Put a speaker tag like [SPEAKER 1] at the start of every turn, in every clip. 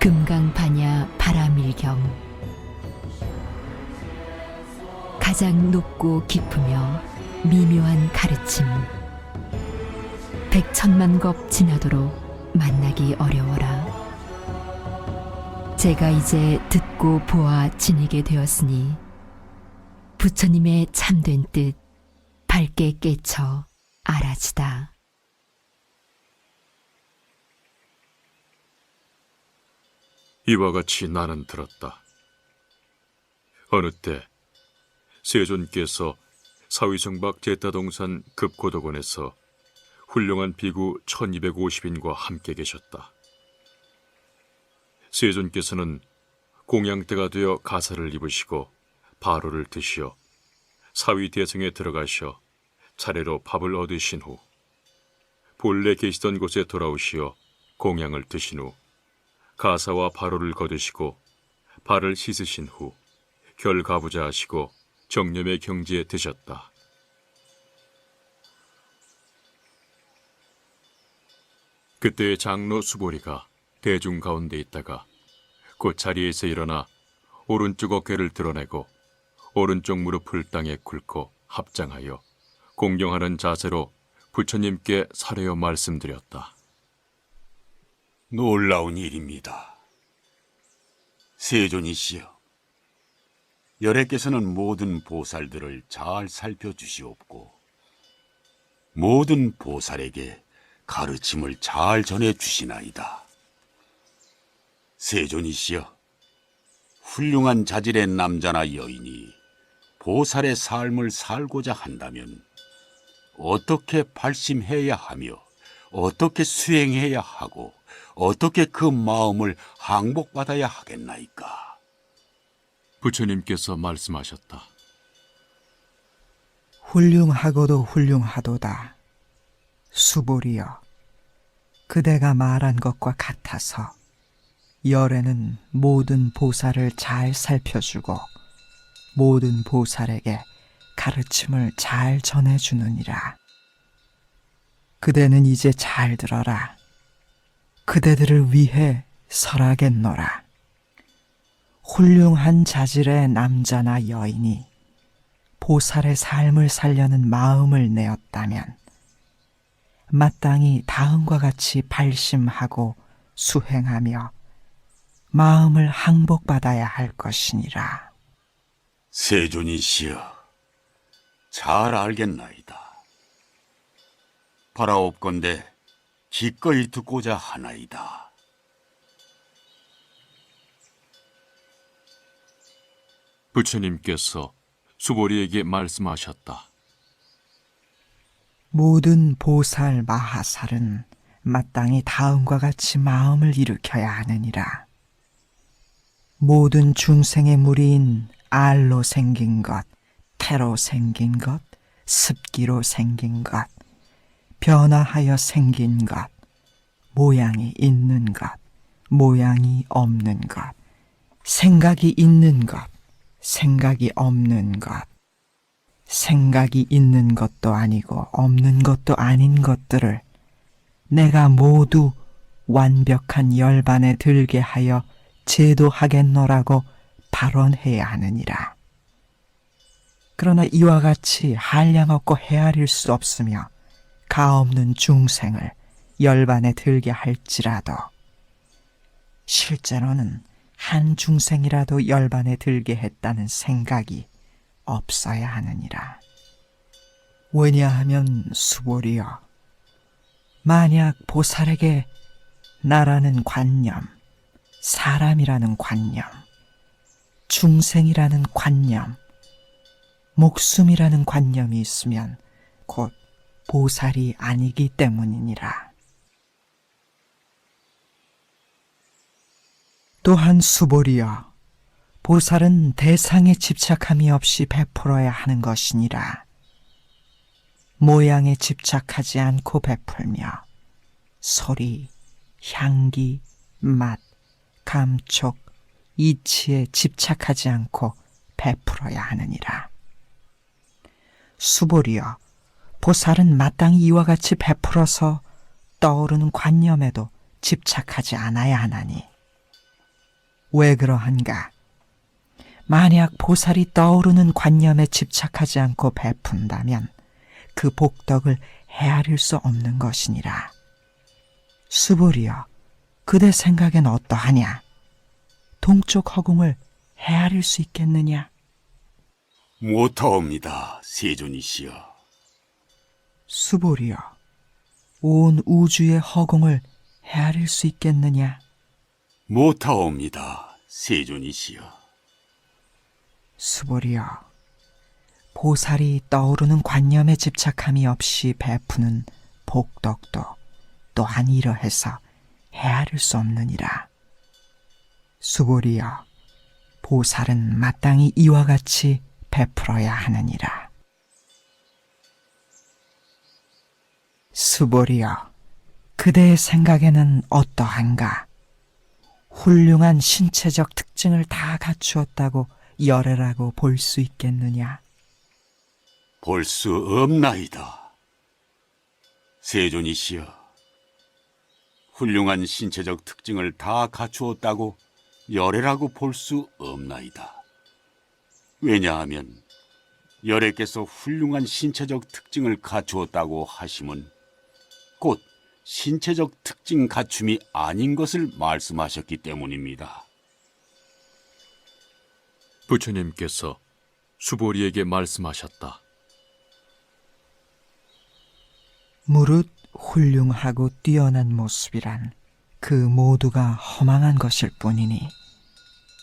[SPEAKER 1] 금강반야 바라밀경. 가장 높고 깊으며 미묘한 가르침. 백천만 겁 지나도록 만나기 어려워라. 제가 이제 듣고 보아 지니게 되었으니 부처님의 참된 뜻 밝게 깨쳐 알아지다.
[SPEAKER 2] 이와 같이 나는 들었다. 어느 때 세존께서 사위성박 제타동산 급고덕원에서 훌륭한 비구 1250인과 함께 계셨다. 세존께서는 공양대가 되어 가사를 입으시고 바로를 드시어 사위대성에 들어가셔 차례로 밥을 얻으신 후 본래 계시던 곳에 돌아오시어 공양을 드신 후 가사와 바로를 거두시고 발을 씻으신 후 결가부자 하시고 정념의 경지에 드셨다. 그때 장로 수보리가 대중 가운데 있다가 곧 자리에서 일어나 오른쪽 어깨를 드러내고 오른쪽 무릎을 땅에 꿇고 합장하여 공경하는 자세로 부처님께 사례어 말씀드렸다.
[SPEAKER 3] 놀라운 일입니다. 세존이시여, 열애께서는 모든 보살들을 잘 살펴주시옵고 모든 보살에게 가르침을 잘 전해주시나이다. 세존이시여, 훌륭한 자질의 남자나 여인이 보살의 삶을 살고자 한다면 어떻게 발심해야 하며 어떻게 수행해야 하고 어떻게 그 마음을 항복받아야 하겠나이까?
[SPEAKER 2] 부처님께서 말씀하셨다.
[SPEAKER 4] 훌륭하고도 훌륭하도다. 수보리여, 그대가 말한 것과 같아서 열애는 모든 보살을 잘 살펴주고 모든 보살에게 가르침을 잘 전해주느니라. 그대는 이제 잘 들어라. 그대들을 위해 설하겠노라. 훌륭한 자질의 남자나 여인이 보살의 삶을 살려는 마음을 내었다면 마땅히 다음과 같이 발심하고 수행하며 마음을 항복받아야 할 것이니라.
[SPEAKER 3] 세존이시여, 잘 알겠나이다. 바라옵건대 기꺼이 듣고자 하나이다.
[SPEAKER 2] 부처님께서 수보리에게 말씀하셨다.
[SPEAKER 4] 모든 보살 마하살은 마땅히 다음과 같이 마음을 일으켜야 하느니라. 모든 중생의 무리인 알로 생긴 것, 태로 생긴 것, 습기로 생긴 것, 변화하여 생긴 것, 모양이 있는 것, 모양이 없는 것, 생각이 있는 것, 생각이 없는 것, 생각이 있는 것도 아니고 없는 것도 아닌 것들을 내가 모두 완벽한 열반에 들게 하여 제도하겠노라고 발언해야 하느니라. 그러나 이와 같이 한량없고 헤아릴 수 없으며 가없는 중생을 열반에 들게 할지라도 실제로는 한 중생이라도 열반에 들게 했다는 생각이 없어야 하느니라. 왜냐하면 수보리여, 만약 보살에게 나라는 관념, 사람이라는 관념, 중생이라는 관념, 목숨이라는 관념이 있으면 곧 보살이 아니기 때문이니라. 또한 수보리여, 보살은 대상에 집착함이 없이 베풀어야 하는 것이니라. 모양에 집착하지 않고 베풀며 소리, 향기, 맛, 감촉, 이치에 집착하지 않고 베풀어야 하느니라. 수보리여, 보살은 마땅히 이와 같이 베풀어서 떠오르는 관념에도 집착하지 않아야 하나니 왜 그러한가? 만약 보살이 떠오르는 관념에 집착하지 않고 베푼다면 그 복덕을 헤아릴 수 없는 것이니라. 수보리여, 그대 생각엔 어떠하냐? 동쪽 허공을 헤아릴 수 있겠느냐?
[SPEAKER 3] 못하옵니다, 세존이시여.
[SPEAKER 4] 수보리여, 온 우주의 허공을 헤아릴 수 있겠느냐?
[SPEAKER 3] 못하옵니다, 세존이시여.
[SPEAKER 4] 수보리여, 보살이 떠오르는 관념에 집착함이 없이 베푸는 복덕도 또한 이러해서 헤아릴 수 없느니라. 수보리여, 보살은 마땅히 이와 같이 베풀어야 하느니라. 수보리여, 그대의 생각에는 어떠한가? 훌륭한 신체적 특징을 다 갖추었다고 열애라고 볼 수 있겠느냐?
[SPEAKER 3] 볼 수 없나이다. 세존이시여, 훌륭한 신체적 특징을 다 갖추었다고 열애라고 볼 수 없나이다. 왜냐하면 열애께서 훌륭한 신체적 특징을 갖추었다고 하심은 곧 신체적 특징 갖춤이 아닌 것을 말씀하셨기 때문입니다.
[SPEAKER 2] 부처님께서 수보리에게 말씀하셨다.
[SPEAKER 4] 무릇 훌륭하고 뛰어난 모습이란 그 모두가 허망한 것일 뿐이니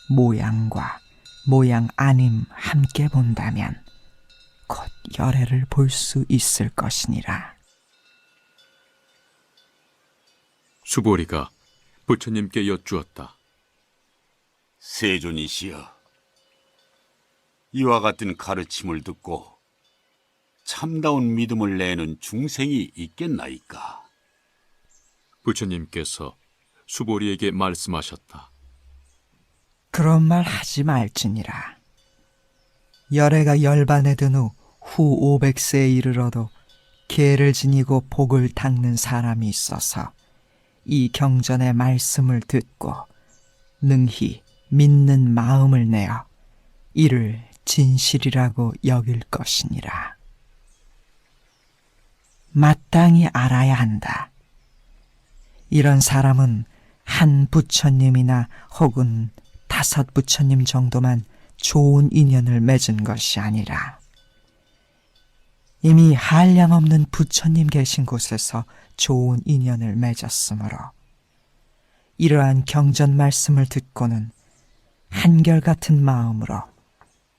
[SPEAKER 4] 모양과 모양 아님 함께 본다면 곧 열애를 볼 수 있을 것이니라.
[SPEAKER 2] 수보리가 부처님께 여쭈었다.
[SPEAKER 3] 세존이시여, 이와 같은 가르침을 듣고 참다운 믿음을 내는 중생이 있겠나이까?
[SPEAKER 2] 부처님께서 수보리에게 말씀하셨다.
[SPEAKER 4] 그런 말 하지 말지니라. 열애가 열반에 든 후 500세에 이르러도 계를 지니고 복을 닦는 사람이 있어서 이 경전의 말씀을 듣고 능히 믿는 마음을 내어 이를 진실이라고 여길 것이니라. 마땅히 알아야 한다. 이런 사람은 한 부처님이나 혹은 5 부처님 정도만 좋은 인연을 맺은 것이 아니라 이미 한량없는 부처님 계신 곳에서 좋은 인연을 맺었으므로 이러한 경전 말씀을 듣고는 한결같은 마음으로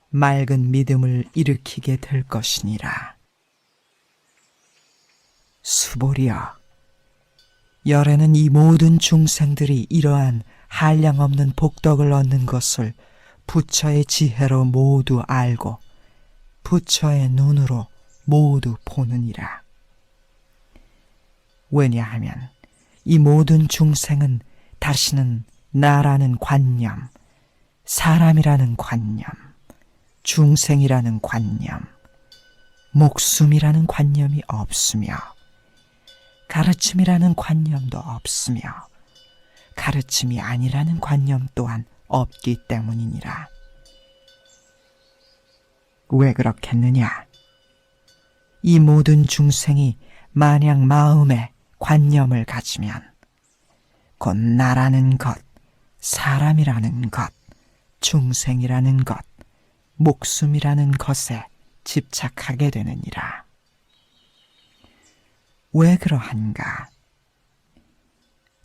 [SPEAKER 4] 맑은 믿음을 일으키게 될 것이니라. 수보리여, 열애는 이 모든 중생들이 이러한 한량없는 복덕을 얻는 것을 부처의 지혜로 모두 알고 부처의 눈으로 모두 보느니라. 왜냐하면 이 모든 중생은 다시는 나라는 관념, 사람이라는 관념, 중생이라는 관념, 목숨이라는 관념이 없으며 가르침이라는 관념도 없으며 가르침이 아니라는 관념 또한 없기 때문이니라. 왜 그렇겠느냐? 이 모든 중생이 만약 마음에 관념을 가지면 곧 나라는 것, 사람이라는 것, 중생이라는 것, 목숨이라는 것에 집착하게 되느니라. 왜 그러한가?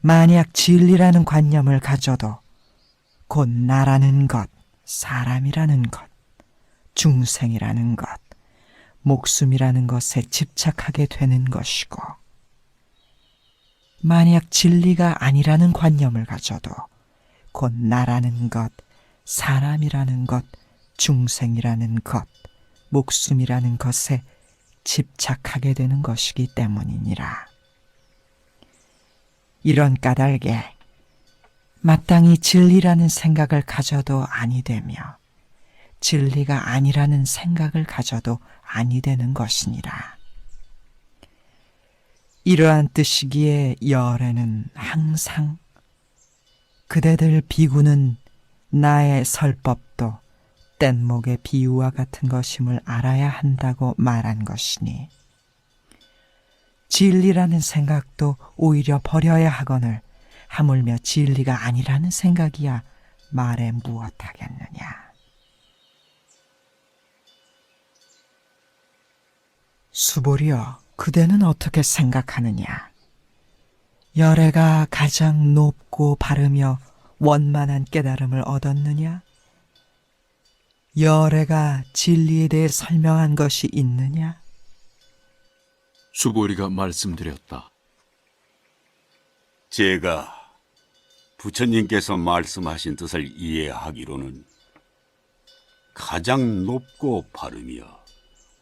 [SPEAKER 4] 만약 진리라는 관념을 가져도 곧 나라는 것, 사람이라는 것, 중생이라는 것, 목숨이라는 것에 집착하게 되는 것이고, 만약 진리가 아니라는 관념을 가져도 곧 나라는 것, 사람이라는 것, 중생이라는 것, 목숨이라는 것에 집착하게 되는 것이기 때문이니라. 이런 까닭에 마땅히 진리라는 생각을 가져도 아니 되며 진리가 아니라는 생각을 가져도 아니 되는 것이니라. 이러한 뜻이기에 열애는 항상 그대들 비구는 나의 설법도 뗏목의 비유와 같은 것임을 알아야 한다고 말한 것이니 진리라는 생각도 오히려 버려야 하거늘 하물며 진리가 아니라는 생각이야 말에 무엇하겠느냐. 수보리여, 그대는 어떻게 생각하느냐? 열애가 가장 높고 바르며 원만한 깨달음을 얻었느냐? 열애가 진리에 대해 설명한 것이 있느냐?
[SPEAKER 2] 수보리가 말씀드렸다.
[SPEAKER 3] 제가 부처님께서 말씀하신 뜻을 이해하기로는 가장 높고 바르며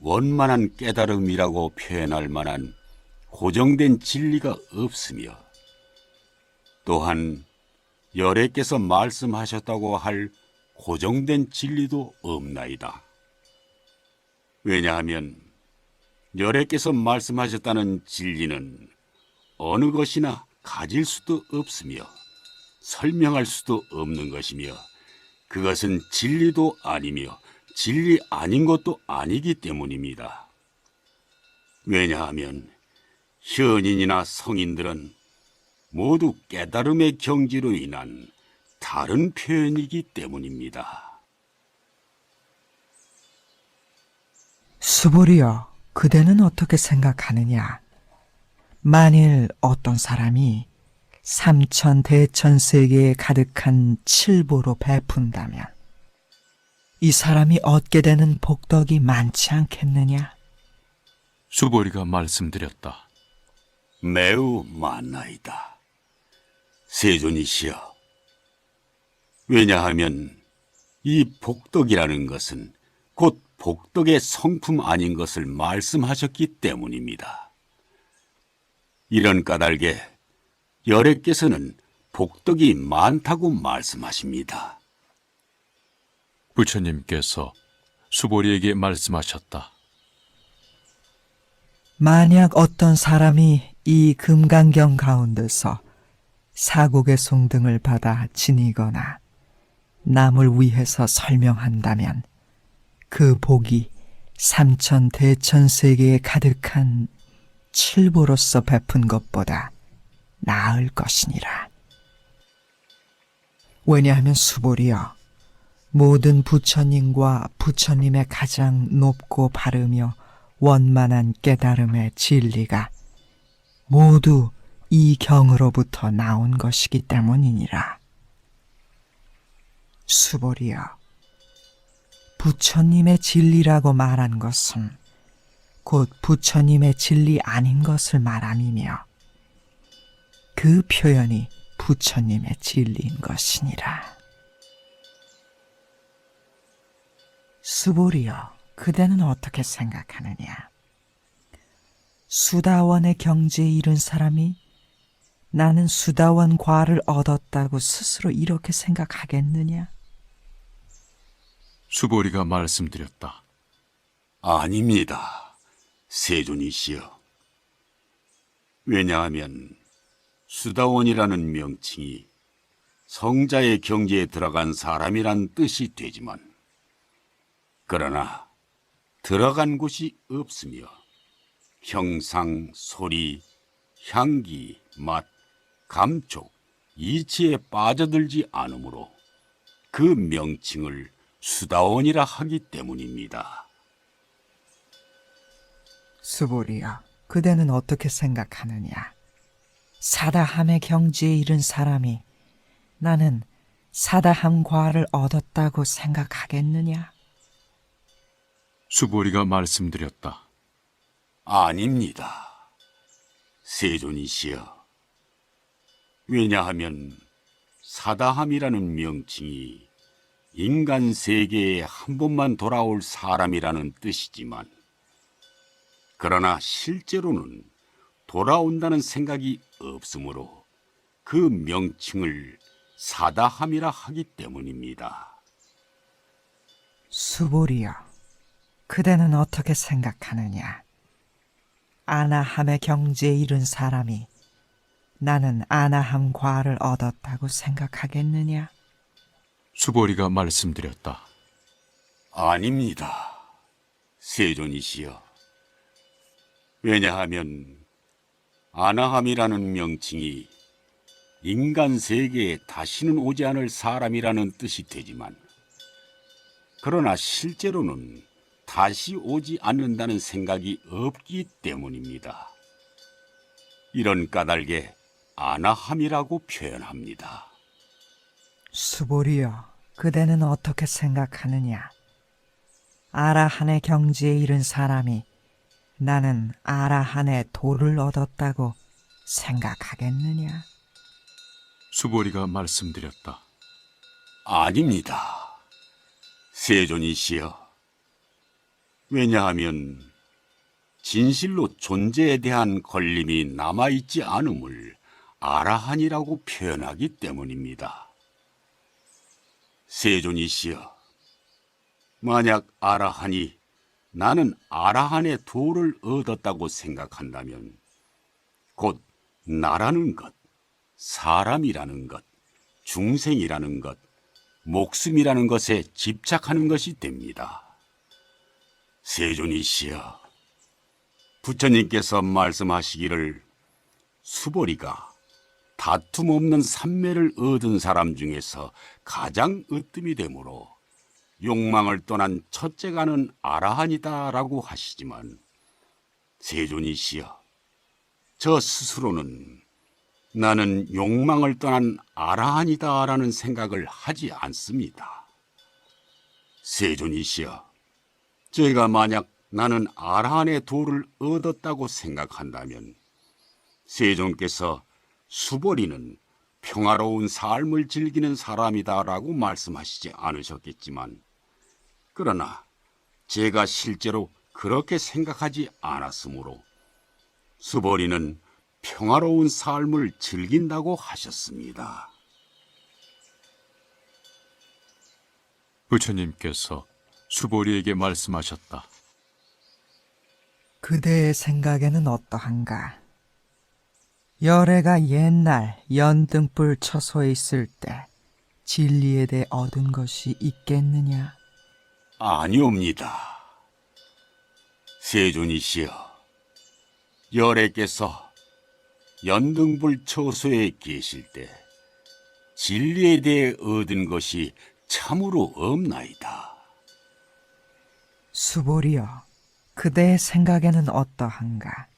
[SPEAKER 3] 원만한 깨달음이라고 표현할 만한 고정된 진리가 없으며 또한 열애께서 말씀하셨다고 할 고정된 진리도 없나이다. 왜냐하면 열애께서 말씀하셨다는 진리는 어느 것이나 가질 수도 없으며 설명할 수도 없는 것이며 그것은 진리도 아니며 진리 아닌 것도 아니기 때문입니다. 왜냐하면 현인이나 성인들은 모두 깨달음의 경지로 인한 다른 표현이기 때문입니다.
[SPEAKER 4] 수보리여, 그대는 어떻게 생각하느냐? 만일 어떤 사람이 삼천대천세계에 가득한 칠보로 베푼다면 이 사람이 얻게 되는 복덕이 많지 않겠느냐?
[SPEAKER 2] 수보리가 말씀드렸다.
[SPEAKER 3] 매우 많나이다. 세존이시여. 왜냐하면 이 복덕이라는 것은 곧 복덕의 성품 아닌 것을 말씀하셨기 때문입니다. 이런 까닭에 열애께서는 복덕이 많다고 말씀하십니다.
[SPEAKER 2] 부처님께서 수보리에게 말씀하셨다.
[SPEAKER 4] 만약 어떤 사람이 이 금강경 가운데서 사국의 송등을 받아 지니거나 남을 위해서 설명한다면 그 복이 삼천대천세계에 가득한 칠보로서 베푼 것보다 나을 것이니라. 왜냐하면 수보리여, 모든 부처님과 부처님의 가장 높고 바르며 원만한 깨달음의 진리가 모두 이 경으로부터 나온 것이기 때문이니라. 수보리여, 부처님의 진리라고 말한 것은 곧 부처님의 진리 아닌 것을 말함이며 그 표현이 부처님의 진리인 것이니라. 수보리여, 그대는 어떻게 생각하느냐? 수다원의 경지에 이른 사람이 나는 수다원 과를 얻었다고 스스로 이렇게 생각하겠느냐?
[SPEAKER 2] 수보리가 말씀드렸다.
[SPEAKER 3] 아닙니다. 세존이시여. 왜냐하면 수다원이라는 명칭이 성자의 경지에 들어간 사람이란 뜻이 되지만 그러나 들어간 곳이 없으며 형상, 소리, 향기, 맛, 감촉, 이치에 빠져들지 않으므로 그 명칭을 수다원이라 하기 때문입니다.
[SPEAKER 4] 수보리여, 그대는 어떻게 생각하느냐? 사다함의 경지에 이른 사람이 나는 사다함 과를 얻었다고 생각하겠느냐?
[SPEAKER 2] 수보리가 말씀드렸다.
[SPEAKER 3] 아닙니다. 세존이시여. 왜냐하면 사다함이라는 명칭이 인간 세계에 한 번만 돌아올 사람이라는 뜻이지만 그러나 실제로는 돌아온다는 생각이 없으므로 그 명칭을 사다함이라 하기 때문입니다.
[SPEAKER 4] 수보리여, 그대는 어떻게 생각하느냐? 아나함의 경지에 이른 사람이 나는 아나함 과를 얻었다고 생각하겠느냐?
[SPEAKER 2] 수보리가 말씀드렸다.
[SPEAKER 3] 아닙니다. 세존이시여. 왜냐하면 아나함이라는 명칭이 인간 세계에 다시는 오지 않을 사람이라는 뜻이 되지만, 그러나 실제로는 다시 오지 않는다는 생각이 없기 때문입니다. 이런 까닭에 아나함이라고 표현합니다.
[SPEAKER 4] 수보리여, 그대는 어떻게 생각하느냐? 아라한의 경지에 이른 사람이 나는 아라한의 도를 얻었다고 생각하겠느냐?
[SPEAKER 2] 수보리가 말씀드렸다.
[SPEAKER 3] 아닙니다. 세존이시여. 왜냐하면 진실로 존재에 대한 걸림이 남아있지 않음을 아라한이라고 표현하기 때문입니다. 세존이시여, 만약 아라한이 나는 아라한의 도를 얻었다고 생각한다면 곧 나라는 것, 사람이라는 것, 중생이라는 것, 목숨이라는 것에 집착하는 것이 됩니다. 세존이시여, 부처님께서 말씀하시기를 수보리가 다툼 없는 삼매를 얻은 사람 중에서 가장 으뜸이 되므로 욕망을 떠난 첫째가는 아라한이다라고 하시지만, 세존이시여, 저 스스로는 나는 욕망을 떠난 아라한이다라는 생각을 하지 않습니다. 세존이시여, 제가 만약 나는 아라한의 도를 얻었다고 생각한다면 세존께서 수보리는 평화로운 삶을 즐기는 사람이다라고 말씀하시지 않으셨겠지만, 그러나 제가 실제로 그렇게 생각하지 않았으므로 수보리는 평화로운 삶을 즐긴다고 하셨습니다.
[SPEAKER 2] 부처님께서 수보리에게 말씀하셨다.
[SPEAKER 4] 그대의 생각에는 어떠한가? 열애가 옛날 연등불 처소에 있을 때 진리에 대해 얻은 것이 있겠느냐?
[SPEAKER 3] 아니옵니다. 세존이시여, 열애께서 연등불 처소에 계실 때 진리에 대해 얻은 것이 참으로 없나이다.
[SPEAKER 4] 수보리여, 그대의 생각에는 어떠한가?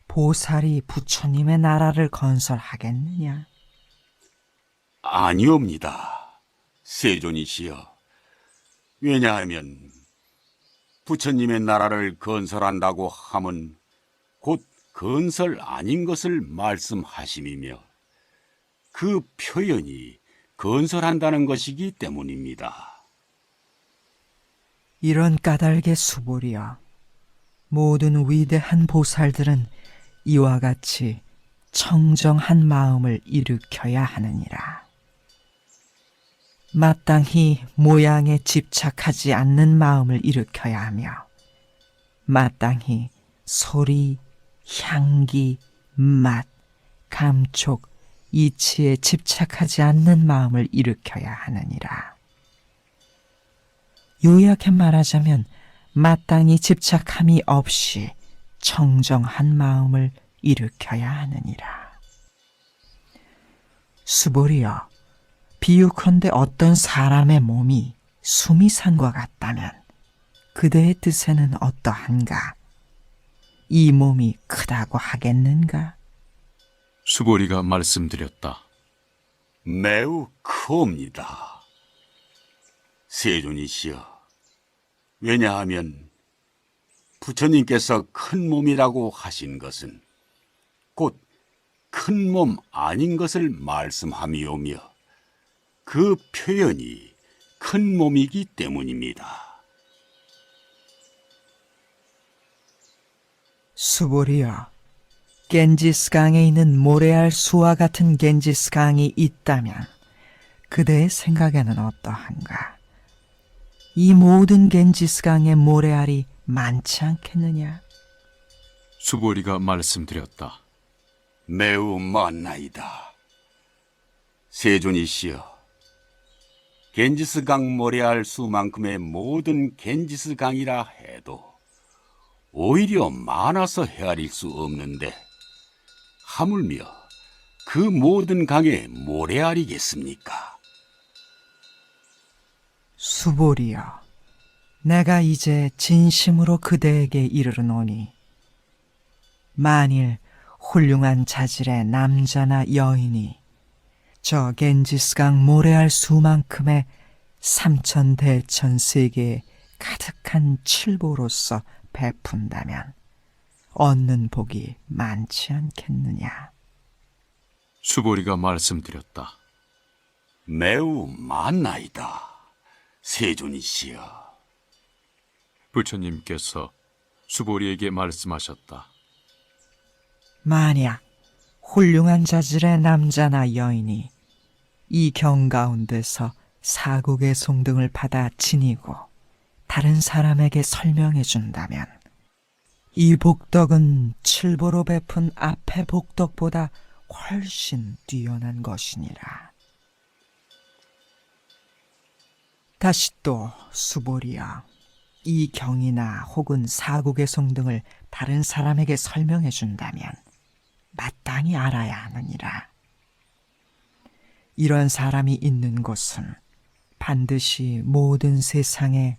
[SPEAKER 4] 보살이 부처님의 나라를 건설하겠느냐?
[SPEAKER 3] 아니옵니다. 세존이시여. 왜냐하면 부처님의 나라를 건설한다고 함은 곧 건설 아닌 것을 말씀하심이며, 그 표현이 건설한다는 것이기 때문입니다.
[SPEAKER 4] 이런 까닭의 수보리여, 모든 위대한 보살들은 이와 같이 청정한 마음을 일으켜야 하느니라. 마땅히 모양에 집착하지 않는 마음을 일으켜야 하며, 마땅히 소리, 향기, 맛, 감촉, 이치에 집착하지 않는 마음을 일으켜야 하느니라. 요약해 말하자면 마땅히 집착함이 없이 청정한 마음을 일으켜야 하느니라. 수보리여, 비유컨대 어떤 사람의 몸이 수미산과 같다면 그대의 뜻에는 어떠한가? 이 몸이 크다고 하겠는가?
[SPEAKER 2] 수보리가 말씀드렸다.
[SPEAKER 3] 매우 크옵니다. 세존이시여. 왜냐하면 부처님께서 큰 몸이라고 하신 것은 곧 큰 몸 아닌 것을 말씀함이오며, 그 표현이 큰 몸이기 때문입니다.
[SPEAKER 4] 수보리여, 겐지스강에 있는 모래알 수와 같은 겐지스강이 있다면 그대의 생각에는 어떠한가? 이 모든 겐지스강의 모래알이 많지 않겠느냐?
[SPEAKER 2] 수보리가 말씀드렸다.
[SPEAKER 3] 매우 많나이다. 세존이시여, 겐지스강 모래알 수만큼의 모든 겐지스강이라 해도 오히려 많아서 헤아릴 수 없는데 하물며 그 모든 강의 모래알이겠습니까?
[SPEAKER 4] 수보리여, 내가 이제 진심으로 그대에게 이르노니 만일 훌륭한 자질의 남자나 여인이 저 겐지스강 모래알 수만큼의 삼천대천 세계에 가득한 칠보로서 베푼다면 얻는 복이 많지 않겠느냐.
[SPEAKER 2] 수보리가 말씀드렸다.
[SPEAKER 3] 매우 많나이다, 세존이시여.
[SPEAKER 2] 부처님께서 수보리에게 말씀하셨다.
[SPEAKER 4] 만약 훌륭한 자질의 남자나 여인이 이 경 가운데서 사국의 송등을 받아 지니고 다른 사람에게 설명해 준다면 이 복덕은 칠보로 베푼 앞의 복덕보다 훨씬 뛰어난 것이니라. 다시 또 수보리여, 이 경이나 혹은 사국의 송등을 다른 사람에게 설명해 준다면 마땅히 알아야 하느니라. 이런 사람이 있는 곳은 반드시 모든 세상의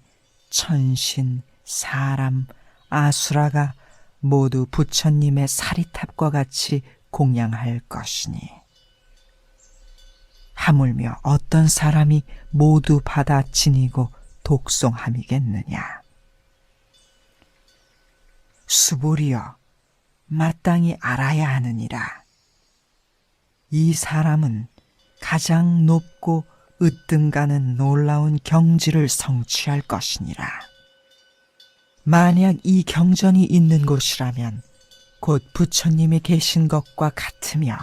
[SPEAKER 4] 천신, 사람, 아수라가 모두 부처님의 사리탑과 같이 공양할 것이니 하물며 어떤 사람이 모두 받아 지니고 독송함이겠느냐. 수보리여, 마땅히 알아야 하느니라. 이 사람은 가장 높고 으뜸가는 놀라운 경지를 성취할 것이니라. 만약 이 경전이 있는 곳이라면 곧 부처님이 계신 것과 같으며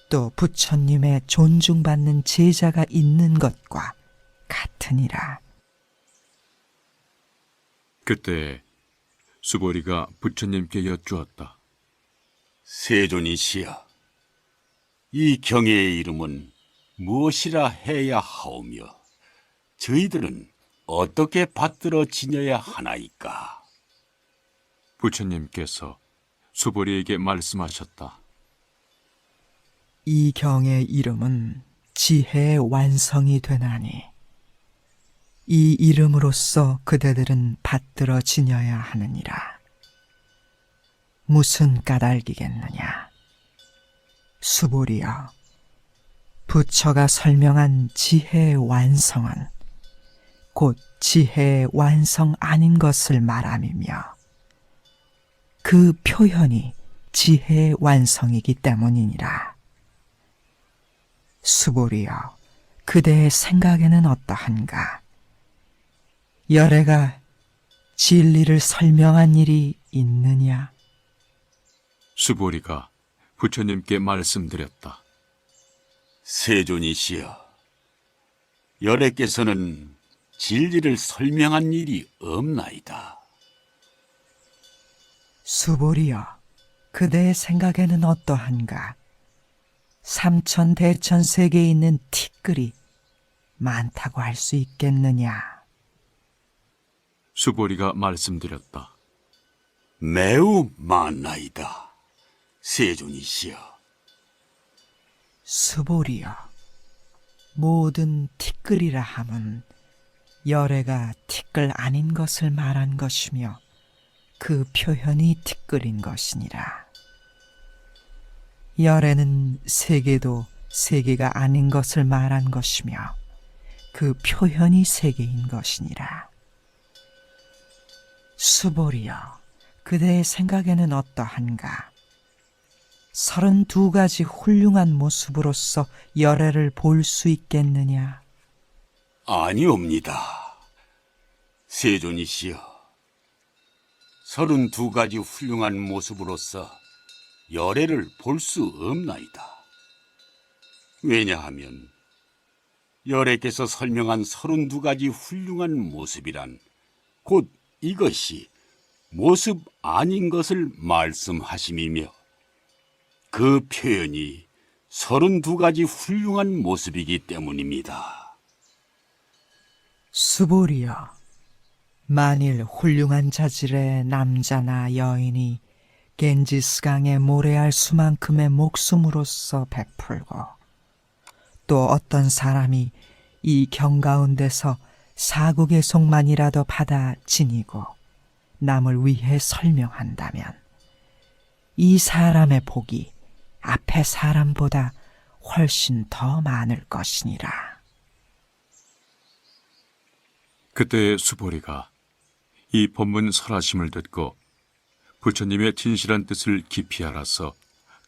[SPEAKER 4] 또 부처님의 존중받는 제자가 있는 것과 같으니라.
[SPEAKER 2] 그때 수보리가 부처님께 여쭈었다.
[SPEAKER 3] 세존이시여, 이 경의 이름은 무엇이라 해야 하오며 저희들은 어떻게 받들어 지녀야 하나이까?
[SPEAKER 2] 부처님께서 수보리에게 말씀하셨다.
[SPEAKER 4] 이 경의 이름은 지혜의 완성이 되나니 이 이름으로써 그대들은 받들어 지녀야 하느니라. 무슨 까닭이겠느냐. 수보리여, 부처가 설명한 지혜의 완성은 곧 지혜의 완성 아닌 것을 말함이며 그 표현이 지혜의 완성이기 때문이니라. 수보리여, 그대의 생각에는 어떠한가? 열애가 진리를 설명한 일이 있느냐?
[SPEAKER 2] 수보리가 부처님께 말씀드렸다.
[SPEAKER 3] 세존이시여, 열애께서는 진리를 설명한 일이 없나이다.
[SPEAKER 4] 수보리여, 그대의 생각에는 어떠한가? 삼천대천 세계에 있는 티끌이 많다고 할 수 있겠느냐?
[SPEAKER 2] 수보리가 말씀드렸다.
[SPEAKER 3] 매우 많나이다, 세존이시여.
[SPEAKER 4] 수보리여, 모든 티끌이라 함은 열애가 티끌 아닌 것을 말한 것이며 그 표현이 티끌인 것이니라. 열애는 세계도 세계가 아닌 것을 말한 것이며 그 표현이 세계인 것이니라. 수보리여, 그대의 생각에는 어떠한가? 32가지 훌륭한 모습으로서 열애를 볼 수 있겠느냐?
[SPEAKER 3] 아니옵니다, 세존이시여. 32가지 훌륭한 모습으로서 열애를 볼 수 없나이다. 왜냐하면 열애께서 설명한 32가지 훌륭한 모습이란 곧 이것이 모습 아닌 것을 말씀하심이며 그 표현이 32가지 훌륭한 모습이기 때문입니다.
[SPEAKER 4] 수보리여, 만일 훌륭한 자질의 남자나 여인이 겐지스강에 모래알 수만큼의 목숨으로써 베풀고 또 어떤 사람이 이 경 가운데서 사국의 속만이라도 받아 지니고 남을 위해 설명한다면 이 사람의 복이 앞에 사람보다 훨씬 더 많을 것이니라.
[SPEAKER 2] 그때 수보리가 이 본문 설하심을 듣고 부처님의 진실한 뜻을 깊이 알아서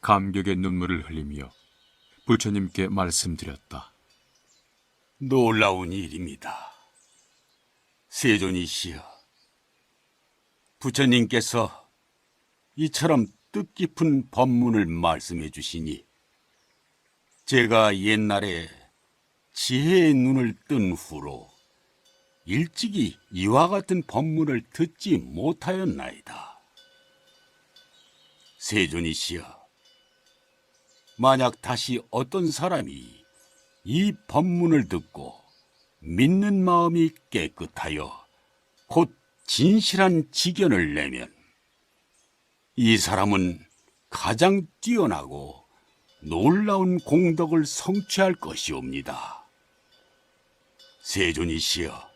[SPEAKER 2] 감격의 눈물을 흘리며 부처님께 말씀드렸다.
[SPEAKER 3] 놀라운 일입니다. 세존이시여, 부처님께서 이처럼 뜻깊은 법문을 말씀해 주시니 제가 옛날에 지혜의 눈을 뜬 후로 일찍이 이와 같은 법문을 듣지 못하였나이다. 세존이시여, 만약 다시 어떤 사람이 이 법문을 듣고 믿는 마음이 깨끗하여 곧 진실한 지견을 내면 이 사람은 가장 뛰어나고 놀라운 공덕을 성취할 것이옵니다. 세존이시여,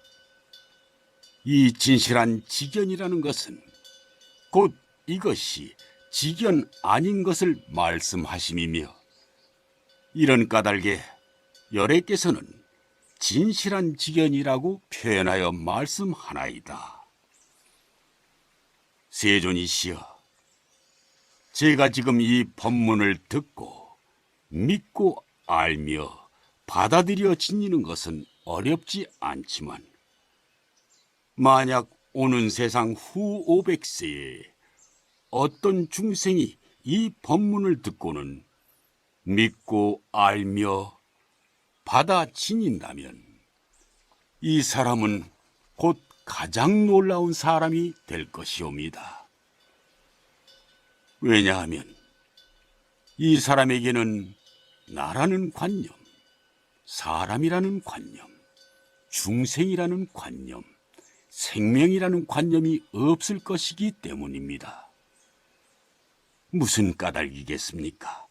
[SPEAKER 3] 이 진실한 지견이라는 것은 곧 이것이 지견 아닌 것을 말씀하심이며, 이런 까닭에 열애께서는 진실한 지견이라고 표현하여 말씀하나이다. 세존이시여, 제가 지금 이 법문을 듣고 믿고 알며 받아들여 지니는 것은 어렵지 않지만, 만약 오는 세상 후 500세에 어떤 중생이 이 법문을 듣고는 믿고 알며 받아 지닌다면 이 사람은 곧 가장 놀라운 사람이 될 것이옵니다. 왜냐하면 이 사람에게는 나라는 관념, 사람이라는 관념, 중생이라는 관념, 생명이라는 관념이 없을 것이기 때문입니다. 무슨 까닭이겠습니까?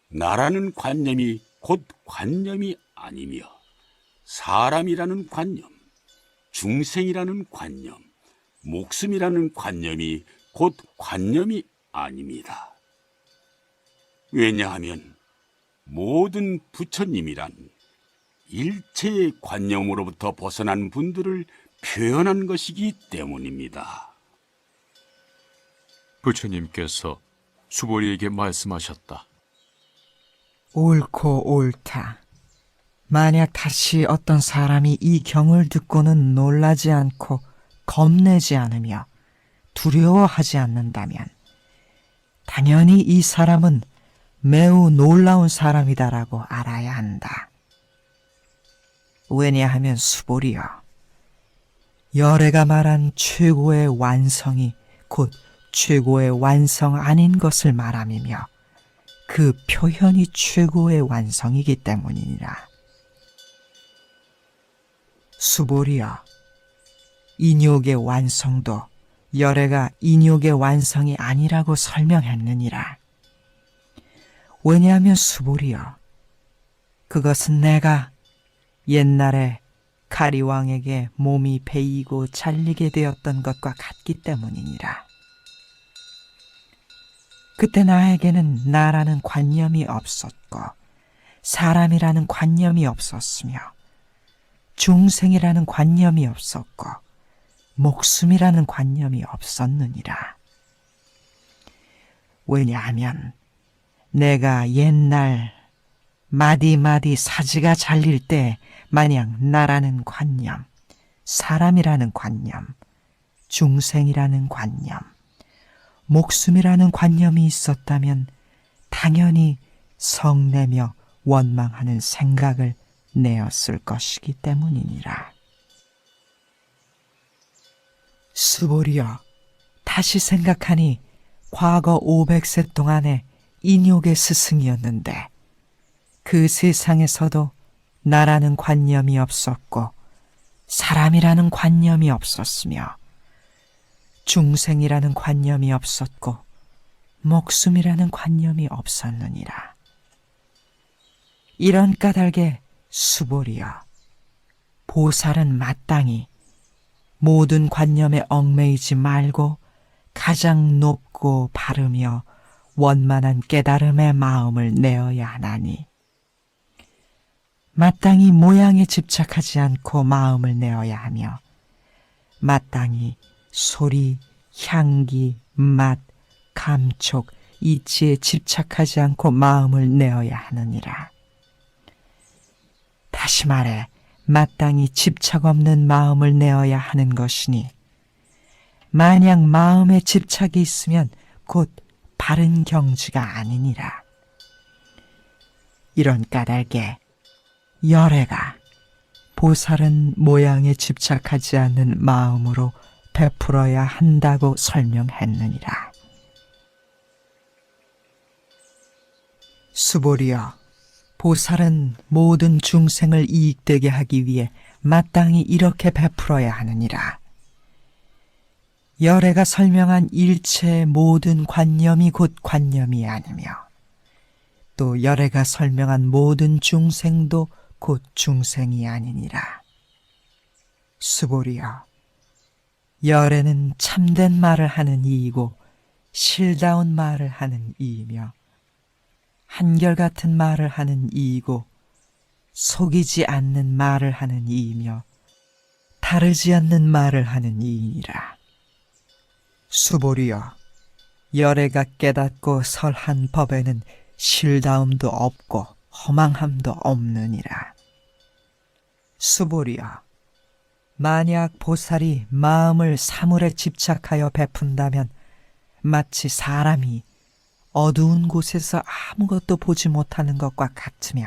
[SPEAKER 3] 나라는 관념이 곧 관념이 아니며 사람이라는 관념, 중생이라는 관념, 목숨이라는 관념이 곧 관념이 아닙니다. 왜냐하면 모든 부처님이란 일체의 관념으로부터 벗어난 분들을 표현한 것이기 때문입니다.
[SPEAKER 2] 부처님께서 수보리에게 말씀하셨다.
[SPEAKER 4] 옳고 옳다. 만약 다시 어떤 사람이 이 경을 듣고는 놀라지 않고 겁내지 않으며 두려워하지 않는다면 당연히 이 사람은 매우 놀라운 사람이다라고 알아야 한다. 왜냐하면 수보리여, 열애가 말한 최고의 완성이 곧 최고의 완성 아닌 것을 말함이며 그 표현이 최고의 완성이기 때문이니라. 수보리여, 인욕의 완성도 열애가 인욕의 완성이 아니라고 설명했느니라. 왜냐하면 수보리여, 그것은 내가 옛날에 가리왕에게 몸이 베이고 잘리게 되었던 것과 같기 때문이니라. 그때 나에게는 나라는 관념이 없었고 사람이라는 관념이 없었으며 중생이라는 관념이 없었고 목숨이라는 관념이 없었느니라. 왜냐하면 내가 옛날 마디마디 사지가 잘릴 때 마냥 나라는 관념, 사람이라는 관념, 중생이라는 관념, 목숨이라는 관념이 있었다면 당연히 성내며 원망하는 생각을 내었을 것이기 때문이니라. 수보리여, 다시 생각하니 과거 500세 동안에 인욕의 스승이었는데 그 세상에서도 나라는 관념이 없었고 사람이라는 관념이 없었으며 중생이라는 관념이 없었고 목숨이라는 관념이 없었느니라. 이런 까닭에 수보리여, 보살은 마땅히 모든 관념에 얽매이지 말고 가장 높고 바르며 원만한 깨달음의 마음을 내어야 하나니, 마땅히 모양에 집착하지 않고 마음을 내어야 하며 마땅히 소리, 향기, 맛, 감촉, 이치에 집착하지 않고 마음을 내어야 하느니라. 다시 말해 마땅히 집착 없는 마음을 내어야 하는 것이니, 만약 마음에 집착이 있으면 곧 바른 경지가 아니니라. 이런 까닭에 열애가 보살은 모양에 집착하지 않는 마음으로 베풀어야 한다고 설명했느니라. 수보리여, 보살은 모든 중생을 이익되게 하기 위해 마땅히 이렇게 베풀어야 하느니라. 열애가 설명한 일체의 모든 관념이 곧 관념이 아니며, 또 열애가 설명한 모든 중생도 곧 중생이 아니니라. 수보리여, 열애는 참된 말을 하는 이이고 실다운 말을 하는 이이며 한결같은 말을 하는 이이고 속이지 않는 말을 하는 이이며 다르지 않는 말을 하는 이이니라. 수보리여, 열애가 깨닫고 설한 법에는 실다움도 없고 허망함도 없느니라. 수보리여, 만약 보살이 마음을 사물에 집착하여 베푼다면 마치 사람이 어두운 곳에서 아무것도 보지 못하는 것과 같으며,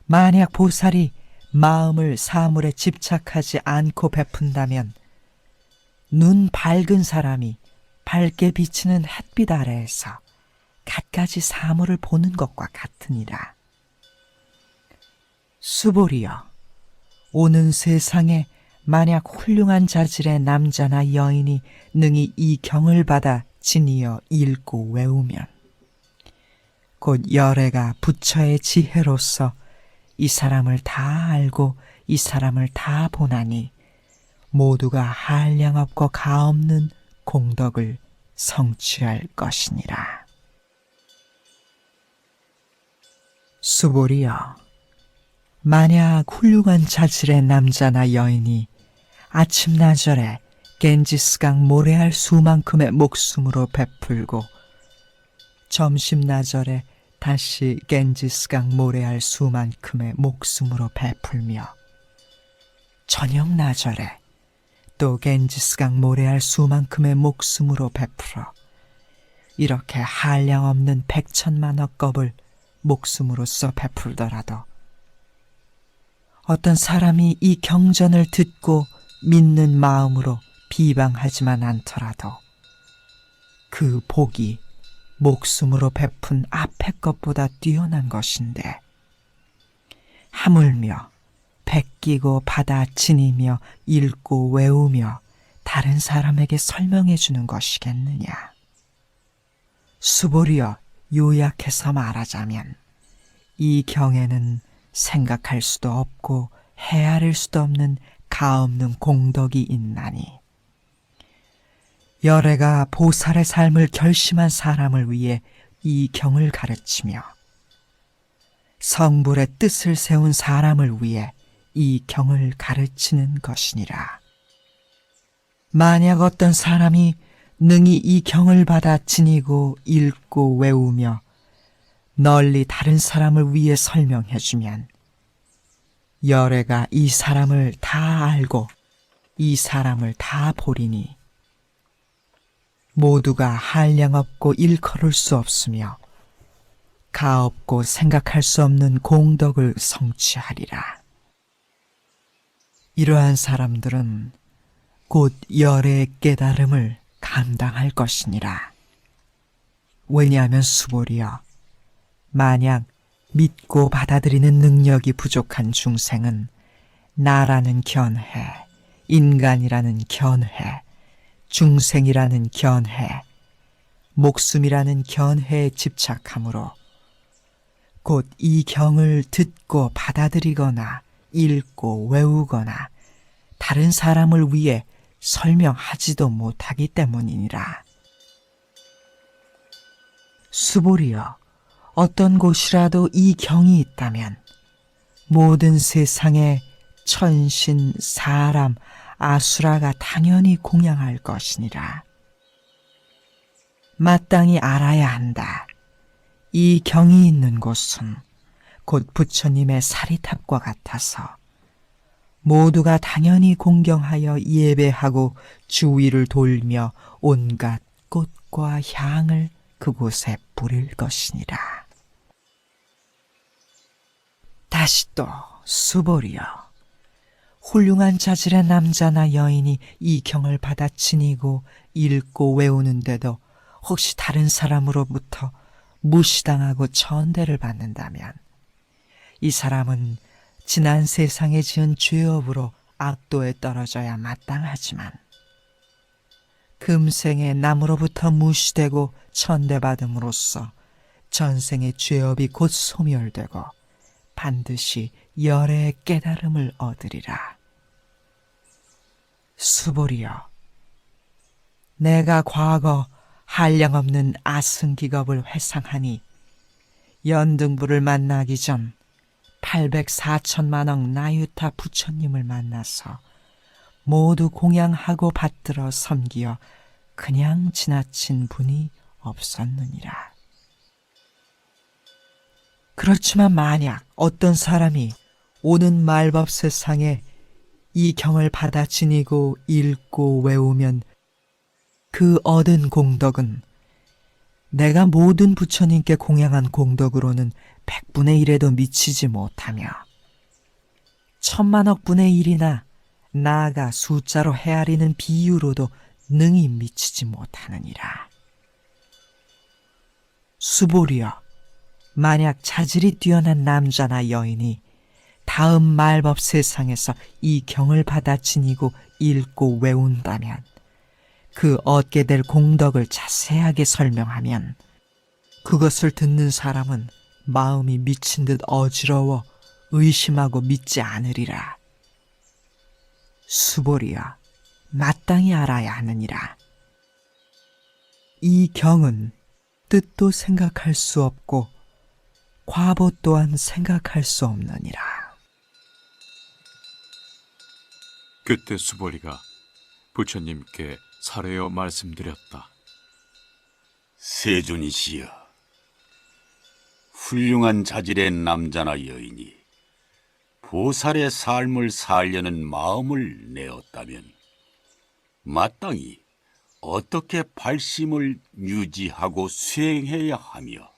[SPEAKER 4] 만약 보살이 마음을 사물에 집착하지 않고 베푼다면 눈 밝은 사람이 밝게 비치는 햇빛 아래에서 갖가지 사물을 보는 것과 같으니라. 수보리여, 오는 세상에 만약 훌륭한 자질의 남자나 여인이 능히 이 경을 받아 지니어 읽고 외우면 곧 열애가 부처의 지혜로서 이 사람을 다 알고 이 사람을 다 보나니 모두가 한량없고 가없는 공덕을 성취할 것이니라. 수보리여, 만약 훌륭한 자질의 남자나 여인이 아침나절에 겐지스강 모래알 수만큼의 목숨으로 베풀고 점심나절에 다시 겐지스강 모래알 수만큼의 목숨으로 베풀며 저녁나절에 또 겐지스강 모래알 수만큼의 목숨으로 베풀어 이렇게 한량없는 100천만억 겁을 목숨으로써 베풀더라도 어떤 사람이 이 경전을 듣고 믿는 마음으로 비방하지만 않더라도 그 복이 목숨으로 베푼 앞의 것보다 뛰어난 것인데, 하물며 베끼고 받아 지니며 읽고 외우며 다른 사람에게 설명해 주는 것이겠느냐. 수보리여, 요약해서 말하자면 이 경에는 생각할 수도 없고 헤아릴 수도 없는 가없는 공덕이 있나니, 열애가 보살의 삶을 결심한 사람을 위해 이 경을 가르치며 성불의 뜻을 세운 사람을 위해 이 경을 가르치는 것이니라. 만약 어떤 사람이 능히 이 경을 받아 지니고 읽고 외우며 널리 다른 사람을 위해 설명해주면 열애가 이 사람을 다 알고 이 사람을 다 보리니 모두가 한량없고 일컬을 수 없으며 가없고 생각할 수 없는 공덕을 성취하리라. 이러한 사람들은 곧 열애의 깨달음을 감당할 것이니라. 왜냐하면 수보리여, 만약 믿고 받아들이는 능력이 부족한 중생은 나라는 견해, 인간이라는 견해, 중생이라는 견해, 목숨이라는 견해에 집착하므로 곧 이 경을 듣고 받아들이거나 읽고 외우거나 다른 사람을 위해 설명하지도 못하기 때문이니라. 수보리여, 어떤 곳이라도 이 경이 있다면 모든 세상에 천신, 사람, 아수라가 당연히 공양할 것이니라. 마땅히 알아야 한다. 이 경이 있는 곳은 곧 부처님의 사리탑과 같아서 모두가 당연히 공경하여 예배하고 주위를 돌며 온갖 꽃과 향을 그곳에 뿌릴 것이니라. 다시 또 수보리여, 훌륭한 자질의 남자나 여인이 이 경을 받아 지니고 읽고 외우는데도 혹시 다른 사람으로부터 무시당하고 천대를 받는다면 이 사람은 지난 세상에 지은 죄업으로 악도에 떨어져야 마땅하지만 금생에 남으로부터 무시되고 천대받음으로써 전생의 죄업이 곧 소멸되고 반드시 열의 깨달음을 얻으리라. 수보리여, 내가 과거 한량없는 아승기겁을 회상하니 연등부를 만나기 전 804천만억 나유타 부처님을 만나서 모두 공양하고 받들어 섬기어 그냥 지나친 분이 없었느니라. 그렇지만 만약 어떤 사람이 오는 말법 세상에 이 경을 받아 지니고 읽고 외우면 그 얻은 공덕은 내가 모든 부처님께 공양한 공덕으로는 100분의 1에도 미치지 못하며 1000만억 분의 1이나 나아가 숫자로 헤아리는 비유로도 능히 미치지 못하느니라. 수보리여, 만약 자질이 뛰어난 남자나 여인이 다음 말법 세상에서 이 경을 받아 지니고 읽고 외운다면 그 얻게 될 공덕을 자세하게 설명하면 그것을 듣는 사람은 마음이 미친 듯 어지러워 의심하고 믿지 않으리라. 수보리여, 마땅히 알아야 하느니라. 이 경은 뜻도 생각할 수 없고 과보 또한 생각할 수 없느니라.
[SPEAKER 2] 그때 수보리가 부처님께 사례어 말씀드렸다.
[SPEAKER 3] 세존이시여, 훌륭한 자질의 남자나 여인이 보살의 삶을 살려는 마음을 내었다면 마땅히 어떻게 발심을 유지하고 수행해야 하며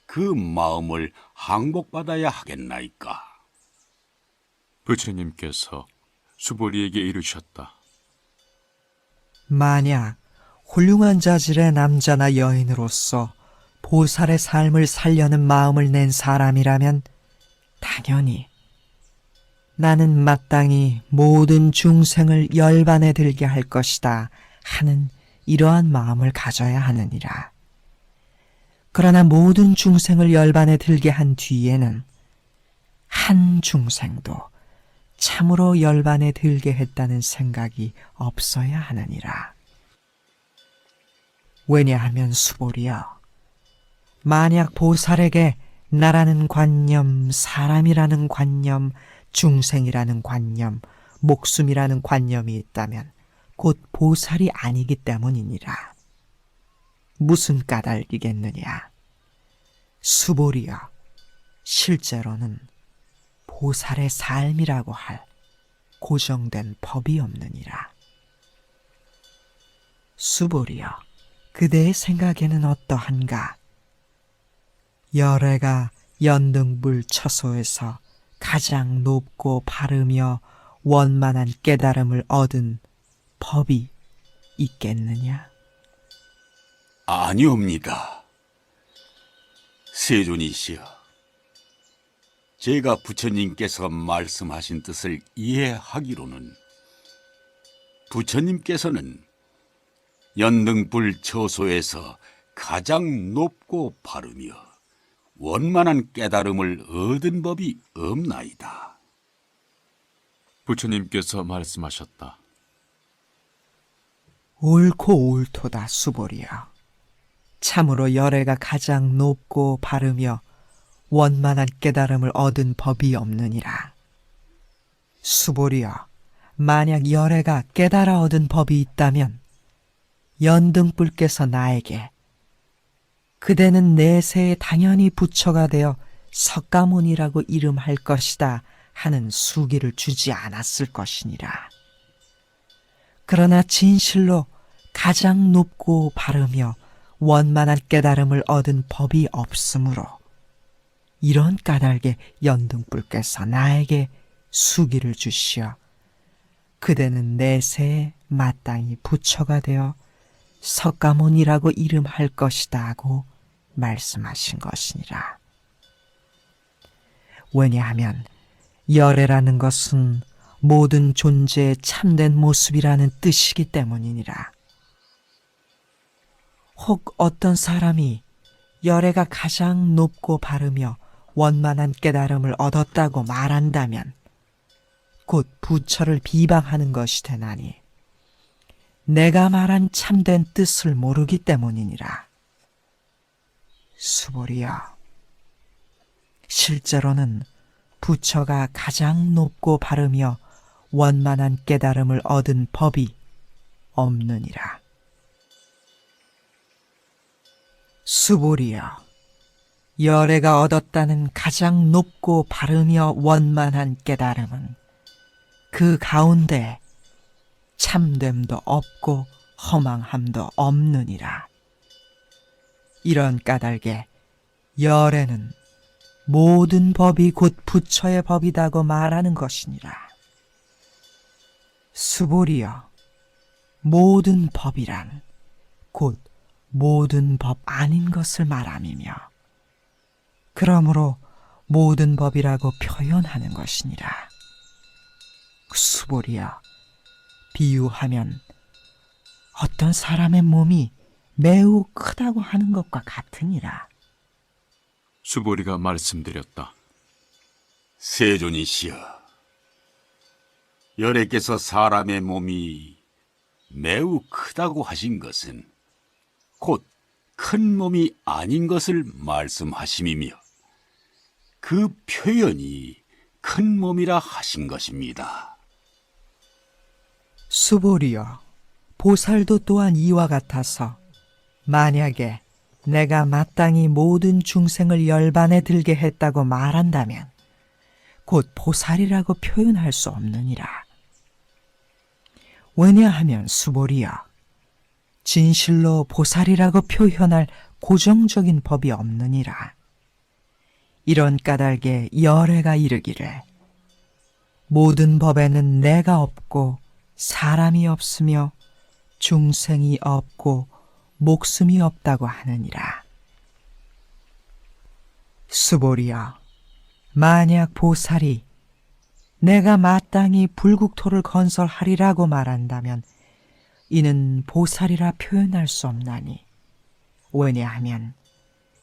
[SPEAKER 3] 그 마음을 항복받아야 하겠나이까?
[SPEAKER 2] 부처님께서 수보리에게 이르셨다.
[SPEAKER 4] 만약 훌륭한 자질의 남자나 여인으로서 보살의 삶을 살려는 마음을 낸 사람이라면 당연히 나는 마땅히 모든 중생을 열반에 들게 할 것이다 하는 이러한 마음을 가져야 하느니라. 그러나 모든 중생을 열반에 들게 한 뒤에는 한 중생도 참으로 열반에 들게 했다는 생각이 없어야 하느니라. 왜냐하면 수보리여, 만약 보살에게 나라는 관념, 사람이라는 관념, 중생이라는 관념, 목숨이라는 관념이 있다면 곧 보살이 아니기 때문이니라. 무슨 까닭이겠느냐? 수보리여, 실제로는 보살의 삶이라고 할 고정된 법이 없느니라. 수보리여, 그대의 생각에는 어떠한가? 열애가 연등불 처소에서 가장 높고 바르며 원만한 깨달음을 얻은 법이 있겠느냐?
[SPEAKER 3] 아니옵니다. 세존이시여, 제가 부처님께서 말씀하신 뜻을 이해하기로는 부처님께서는 연등불 처소에서 가장 높고 바르며 원만한 깨달음을 얻은 법이 없나이다.
[SPEAKER 2] 부처님께서 말씀하셨다.
[SPEAKER 4] 옳고 옳도다 수보리여. 참으로 열애가 가장 높고 바르며 원만한 깨달음을 얻은 법이 없느니라. 수보리여, 만약 열애가 깨달아 얻은 법이 있다면 연등불께서 나에게 그대는 내세에 당연히 부처가 되어 석가모니라고 이름할 것이다 하는 수기를 주지 않았을 것이니라. 그러나 진실로 가장 높고 바르며 원만한 깨달음을 얻은 법이 없으므로 이런 까닭에 연등불께서 나에게 수기를 주시어 그대는 내세에 마땅히 부처가 되어 석가모니라고 이름할 것이다 하고 말씀하신 것이니라. 왜냐하면 열애라는 것은 모든 존재의 참된 모습이라는 뜻이기 때문이니라. 혹 어떤 사람이 열애가 가장 높고 바르며 원만한 깨달음을 얻었다고 말한다면 곧 부처를 비방하는 것이 되나니 내가 말한 참된 뜻을 모르기 때문이니라. 수보리여, 실제로는 부처가 가장 높고 바르며 원만한 깨달음을 얻은 법이 없느니라. 수보리여, 열애가 얻었다는 가장 높고 바르며 원만한 깨달음은 그 가운데 참됨도 없고 허망함도 없느니라. 이런 까닭에 열애는 모든 법이 곧 부처의 법이다고 말하는 것이니라. 수보리여, 모든 법이란 곧 모든 법 아닌 것을 말함이며 그러므로 모든 법이라고 표현하는 것이니라. 수보리여, 비유하면 어떤 사람의 몸이 매우 크다고 하는 것과 같으니라.
[SPEAKER 2] 수보리가 말씀드렸다.
[SPEAKER 3] 세존이시여, 열애께서 사람의 몸이 매우 크다고 하신 것은 곧 큰 몸이 아닌 것을 말씀하심이며 그 표현이 큰 몸이라 하신 것입니다.
[SPEAKER 4] 수보리여, 보살도 또한 이와 같아서 만약에 내가 마땅히 모든 중생을 열반에 들게 했다고 말한다면 곧 보살이라고 표현할 수 없느니라. 왜냐하면 수보리여, 진실로 보살이라고 표현할 고정적인 법이 없느니라. 이런 까닭에 열애가 이르기를 모든 법에는 내가 없고 사람이 없으며 중생이 없고 목숨이 없다고 하느니라. 수보리여, 만약 보살이 내가 마땅히 불국토를 건설하리라고 말한다면 이는 보살이라 표현할 수 없나니, 왜냐하면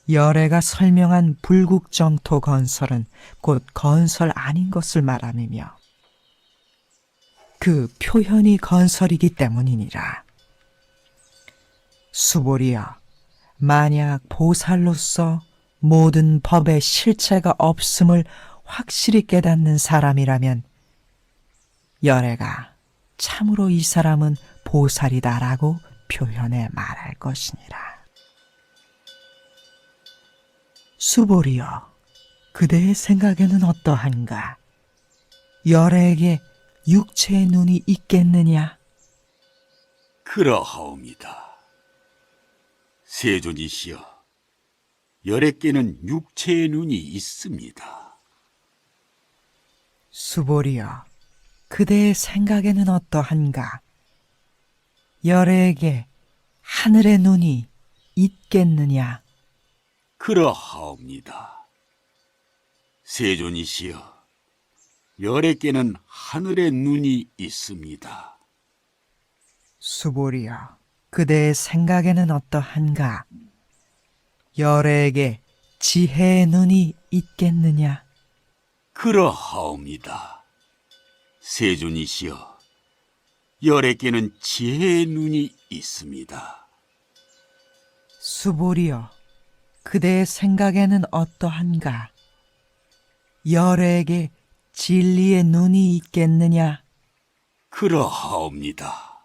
[SPEAKER 4] 열애가 설명한 불국정토 건설은 곧 건설 아닌 것을 말함이며 그 표현이 건설이기 때문이니라. 수보리여, 만약 보살로서 모든 법의 실체가 없음을 확실히 깨닫는 사람이라면 열애가 참으로 이 사람은 보살이다라고 표현해 말할 것이니라. 수보리여, 그대의 생각에는 어떠한가? 열애에게 육체의 눈이 있겠느냐?
[SPEAKER 3] 그러하옵니다. 세존이시여, 열애께는 육체의 눈이 있습니다.
[SPEAKER 4] 수보리여, 그대의 생각에는 어떠한가? 열애에게 하늘의 눈이 있겠느냐?
[SPEAKER 3] 그러하옵니다. 세존이시여, 열에게는 하늘의 눈이 있습니다.
[SPEAKER 4] 수보리여, 그대의 생각에는 어떠한가? 열에게 지혜의 눈이 있겠느냐?
[SPEAKER 3] 그러하옵니다. 세존이시여, 열에게는 지혜의 눈이 있습니다.
[SPEAKER 4] 수보리여, 그대의 생각에는 어떠한가? 열에게 진리의 눈이 있겠느냐?
[SPEAKER 3] 그러하옵니다.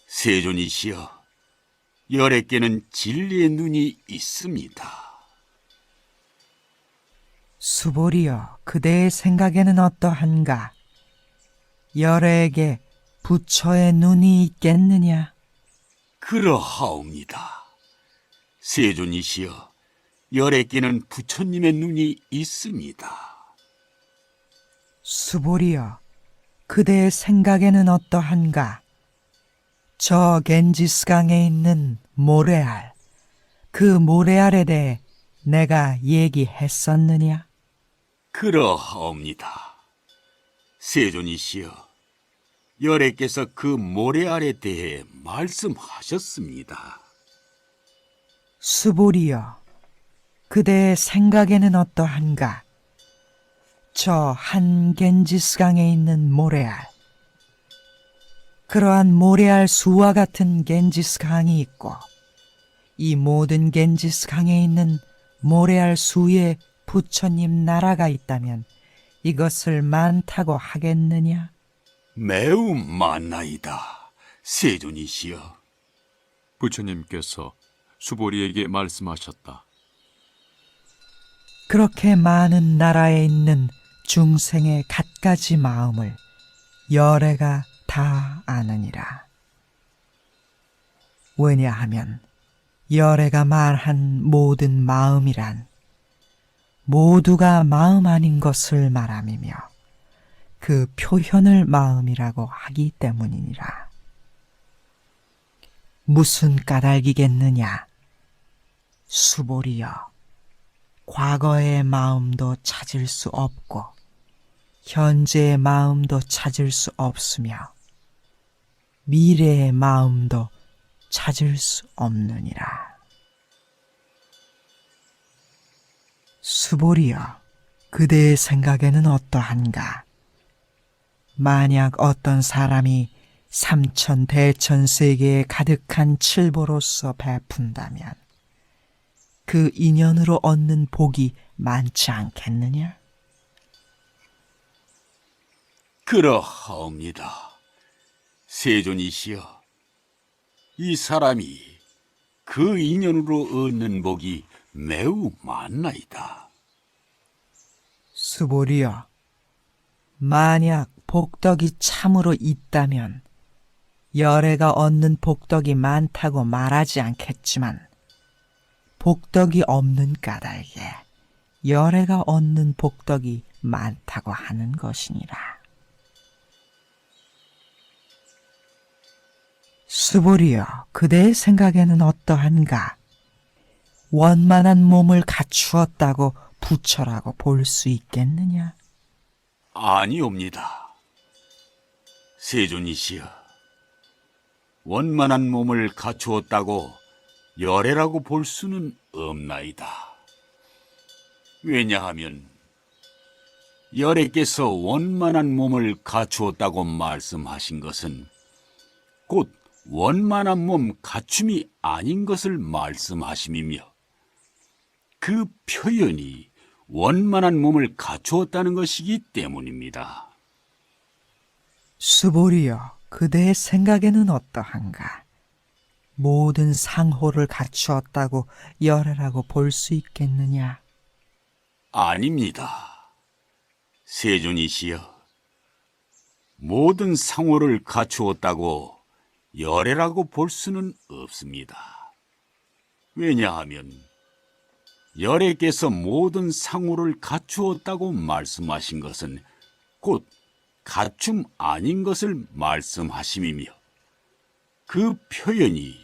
[SPEAKER 3] 세존이시여, 열에게는 진리의 눈이 있습니다.
[SPEAKER 4] 수보리여, 그대의 생각에는 어떠한가? 열에게 부처의 눈이 있겠느냐?
[SPEAKER 3] 그러하옵니다. 세존이시여, 열에게는 부처님의 눈이 있습니다.
[SPEAKER 4] 수보리여, 그대의 생각에는 어떠한가? 저 겐지스강에 있는 모래알, 그 모래알에 대해 내가 얘기했었느냐?
[SPEAKER 3] 그러하옵니다. 세존이시여, 열애께서 그 모래알에 대해 말씀하셨습니다.
[SPEAKER 4] 수보리여, 그대의 생각에는 어떠한가? 저 한 겐지스강에 있는 모래알, 그러한 모래알 수와 같은 겐지스강이 있고 이 모든 겐지스강에 있는 모래알 수에 부처님 나라가 있다면 이것을 많다고 하겠느냐?
[SPEAKER 3] 매우 많나이다. 세존이시여.
[SPEAKER 2] 부처님께서 수보리에게 말씀하셨다.
[SPEAKER 4] 그렇게 많은 나라에 있는 중생의 갖가지 마음을 열애가 다 아느니라. 왜냐하면 열애가 말한 모든 마음이란 모두가 마음 아닌 것을 말함이며 그 표현을 마음이라고 하기 때문이니라. 무슨 까닭이겠느냐? 수보리여, 과거의 마음도 찾을 수 없고 현재의 마음도 찾을 수 없으며 미래의 마음도 찾을 수 없느니라. 수보리여, 그대의 생각에는 어떠한가? 만약 어떤 사람이 삼천 대천 세계에 가득한 칠보로서 베푼다면 그 인연으로 얻는 복이 많지 않겠느냐?
[SPEAKER 3] 그러하옵니다. 세존이시여, 이 사람이 그 인연으로 얻는 복이 매우 많나이다.
[SPEAKER 4] 수보리여, 만약 복덕이 참으로 있다면 열애가 얻는 복덕이 많다고 말하지 않겠지만 복덕이 없는 까닭에 열애가 얻는 복덕이 많다고 하는 것이니라. 수보리여, 그대의 생각에는 어떠한가? 원만한 몸을 갖추었다고 부처라고 볼 수 있겠느냐?
[SPEAKER 3] 아니옵니다. 세존이시여, 원만한 몸을 갖추었다고 열애라고 볼 수는 없나이다. 왜냐하면 열애께서 원만한 몸을 갖추었다고 말씀하신 것은 곧 원만한 몸 갖춤이 아닌 것을 말씀하심이며 그 표현이 원만한 몸을 갖추었다는 것이기 때문입니다.
[SPEAKER 4] 수보리여, 그대의 생각에는 어떠한가? 모든 상호를 갖추었다고 열애라고 볼 수 있겠느냐?
[SPEAKER 3] 아닙니다. 세존이시여, 모든 상호를 갖추었다고 열애라고 볼 수는 없습니다. 왜냐하면 열애께서 모든 상호를 갖추었다고 말씀하신 것은 곧 갖춤 아닌 것을 말씀하심이며 그 표현이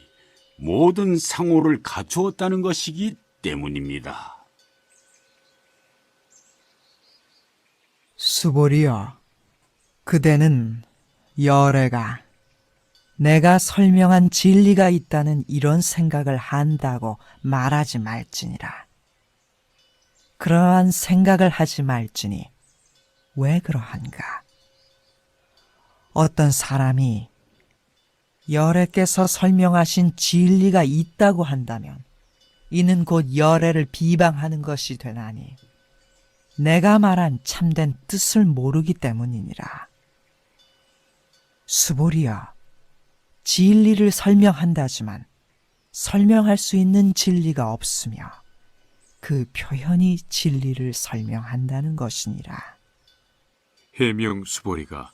[SPEAKER 3] 모든 상호를 갖추었다는 것이기 때문입니다.
[SPEAKER 4] 수보리여, 그대는 열애가 내가 설명한 진리가 있다는 이런 생각을 한다고 말하지 말지니라. 그러한 생각을 하지 말지니 왜 그러한가? 어떤 사람이 열애께서 설명하신 진리가 있다고 한다면 이는 곧 열애를 비방하는 것이 되나니 내가 말한 참된 뜻을 모르기 때문이니라. 수보리여, 진리를 설명한다지만 설명할 수 있는 진리가 없으며 그 표현이 진리를 설명한다는 것이니라.
[SPEAKER 2] 해명 수보리가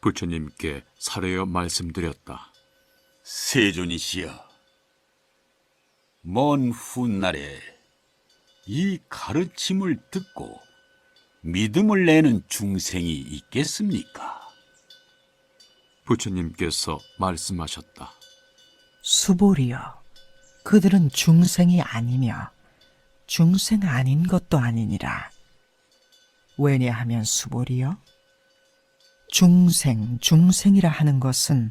[SPEAKER 2] 부처님께 사례어 말씀드렸다.
[SPEAKER 3] 세존이시여, 먼 훗날에 이 가르침을 듣고 믿음을 내는 중생이 있겠습니까?
[SPEAKER 2] 부처님께서 말씀하셨다.
[SPEAKER 4] 수보리여, 그들은 중생이 아니며 중생 아닌 것도 아니니라. 왜냐하면 수보리여, 중생이라 하는 것은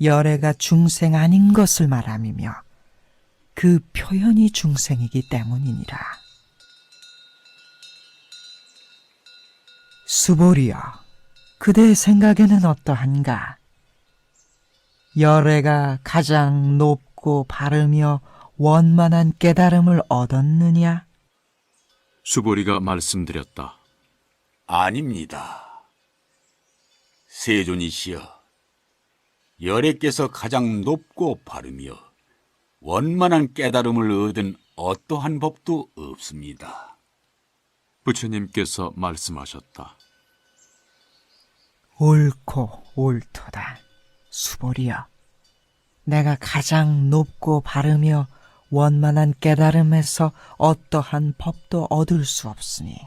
[SPEAKER 4] 열애가 중생 아닌 것을 말함이며 그 표현이 중생이기 때문이니라. 수보리여, 그대의 생각에는 어떠한가? 열애가 가장 높고 바르며 원만한 깨달음을 얻었느냐?
[SPEAKER 2] 수보리가 말씀드렸다.
[SPEAKER 3] 아닙니다. 세존이시여, 열애께서 가장 높고 바르며 원만한 깨달음을 얻은 어떠한 법도 없습니다.
[SPEAKER 2] 부처님께서 말씀하셨다.
[SPEAKER 4] 옳고 옳도다. 수보리여, 내가 가장 높고 바르며 원만한 깨달음에서 어떠한 법도 얻을 수 없으니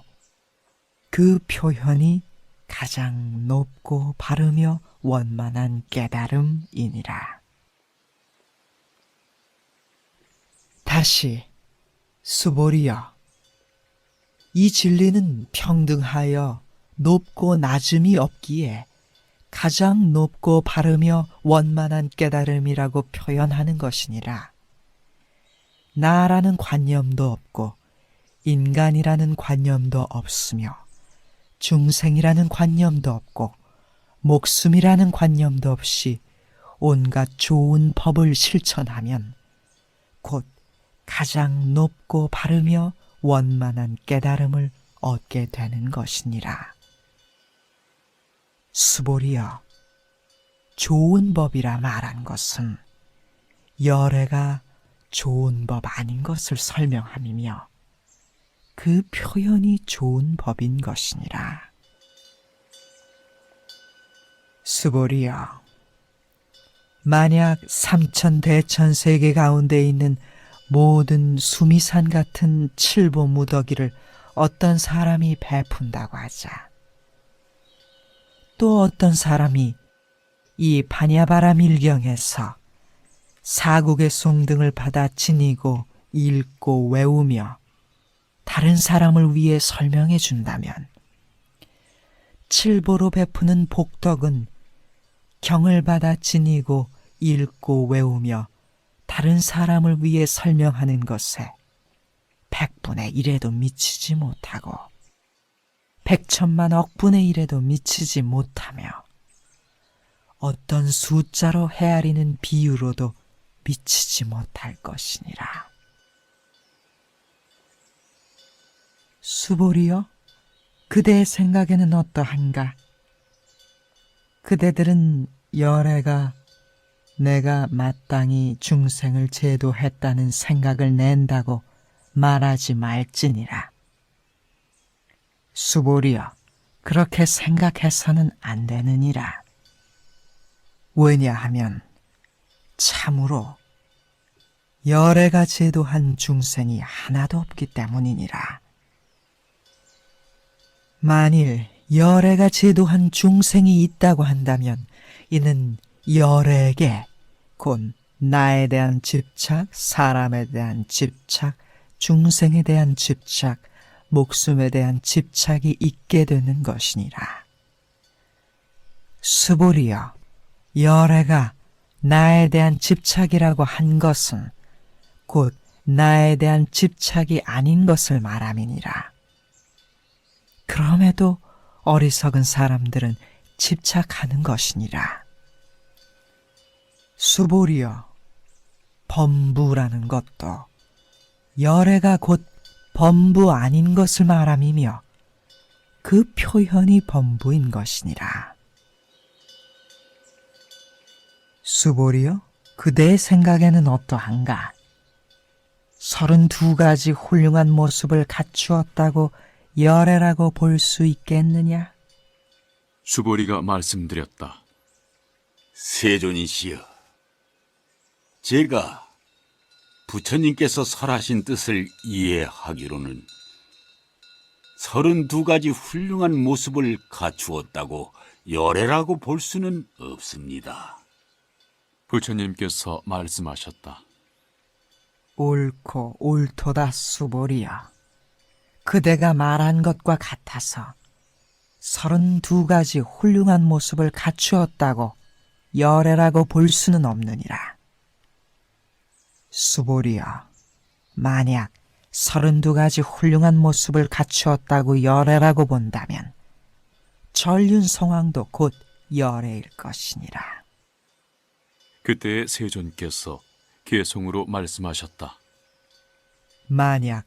[SPEAKER 4] 그 표현이 가장 높고 바르며 원만한 깨달음이니라. 다시 수보리여, 이 진리는 평등하여 높고 낮음이 없기에 가장 높고 바르며 원만한 깨달음이라고 표현하는 것이니라. 나라는 관념도 없고 인간이라는 관념도 없으며 중생이라는 관념도 없고 목숨이라는 관념도 없이 온갖 좋은 법을 실천하면 곧 가장 높고 바르며 원만한 깨달음을 얻게 되는 것이니라. 수보리여, 좋은 법이라 말한 것은 열애가 좋은 법 아닌 것을 설명함이며 그 표현이 좋은 법인 것이니라. 수보리여, 만약 삼천대천세계 가운데 있는 모든 수미산 같은 칠보 무더기를 어떤 사람이 베푼다고 하자. 또 어떤 사람이 이 바냐바라 밀경에서 사국의 송 등을 받아 지니고 읽고 외우며 다른 사람을 위해 설명해 준다면 칠보로 베푸는 복덕은 경을 받아 지니고 읽고 외우며 다른 사람을 위해 설명하는 것에 100분의 1에도 미치지 못하고 100천만 억분의 1에도 미치지 못하며 어떤 숫자로 헤아리는 비유로도 미치지 못할 것이니라. 수보리여, 그대의 생각에는 어떠한가? 그대들은 열애가 내가 마땅히 중생을 제도했다는 생각을 낸다고 말하지 말지니라. 수보리여, 그렇게 생각해서는 안 되느니라. 왜냐하면 참으로 열애가 제도한 중생이 하나도 없기 때문이니라. 만일 열애가 제도한 중생이 있다고 한다면 이는 열애에게 곧 나에 대한 집착, 사람에 대한 집착, 중생에 대한 집착, 목숨에 대한 집착이 있게 되는 것이니라. 수보리여, 열애가 나에 대한 집착이라고 한 것은 곧 나에 대한 집착이 아닌 것을 말함이니라. 그럼에도 어리석은 사람들은 집착하는 것이니라. 수보리여, 범부라는 것도 열애가 곧 범부 아닌 것을 말함이며 그 표현이 범부인 것이니라. 수보리여, 그대의 생각에는 어떠한가? 32가지 훌륭한 모습을 갖추었다고 열애라고 볼 수 있겠느냐?
[SPEAKER 2] 수보리가 말씀드렸다.
[SPEAKER 3] 세존이시여, 제가 부처님께서 설하신 뜻을 이해하기로는 32가지 훌륭한 모습을 갖추었다고 열애라고 볼 수는 없습니다.
[SPEAKER 2] 부처님께서 말씀하셨다.
[SPEAKER 4] 옳고 옳도다 수보리여. 그대가 말한 것과 같아서 32가지 훌륭한 모습을 갖추었다고 열애라고 볼 수는 없느니라. 수보리여, 만약 32가지 훌륭한 모습을 갖추었다고 열애라고 본다면 전륜성왕도 곧 열애일 것이니라.
[SPEAKER 2] 그때의 세존께서 계송으로 말씀하셨다.
[SPEAKER 4] 만약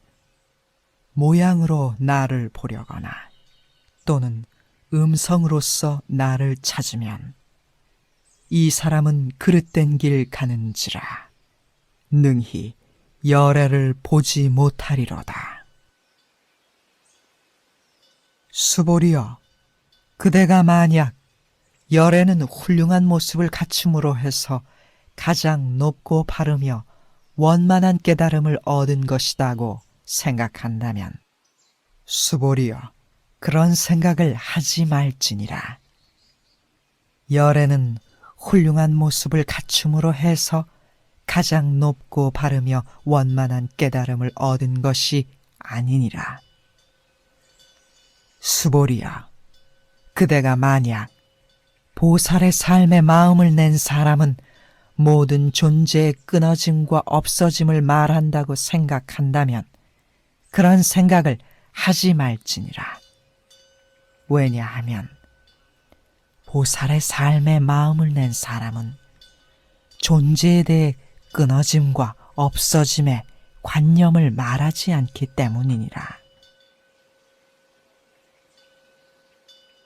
[SPEAKER 4] 모양으로 나를 보려거나 또는 음성으로서 나를 찾으면 이 사람은 그릇된 길 가는지라 능히 열애를 보지 못하리로다. 수보리여, 그대가 만약 열애는 훌륭한 모습을 갖춤으로 해서 가장 높고 바르며 원만한 깨달음을 얻은 것이라고 생각한다면 수보리여, 그런 생각을 하지 말지니라. 열애는 훌륭한 모습을 갖춤으로 해서 가장 높고 바르며 원만한 깨달음을 얻은 것이 아니니라. 수보리여, 그대가 만약 보살의 삶에 마음을 낸 사람은 모든 존재의 끊어짐과 없어짐을 말한다고 생각한다면 그런 생각을 하지 말지니라. 왜냐하면 보살의 삶에 마음을 낸 사람은 존재에 대해 끊어짐과 없어짐에 관념을 말하지 않기 때문이니라.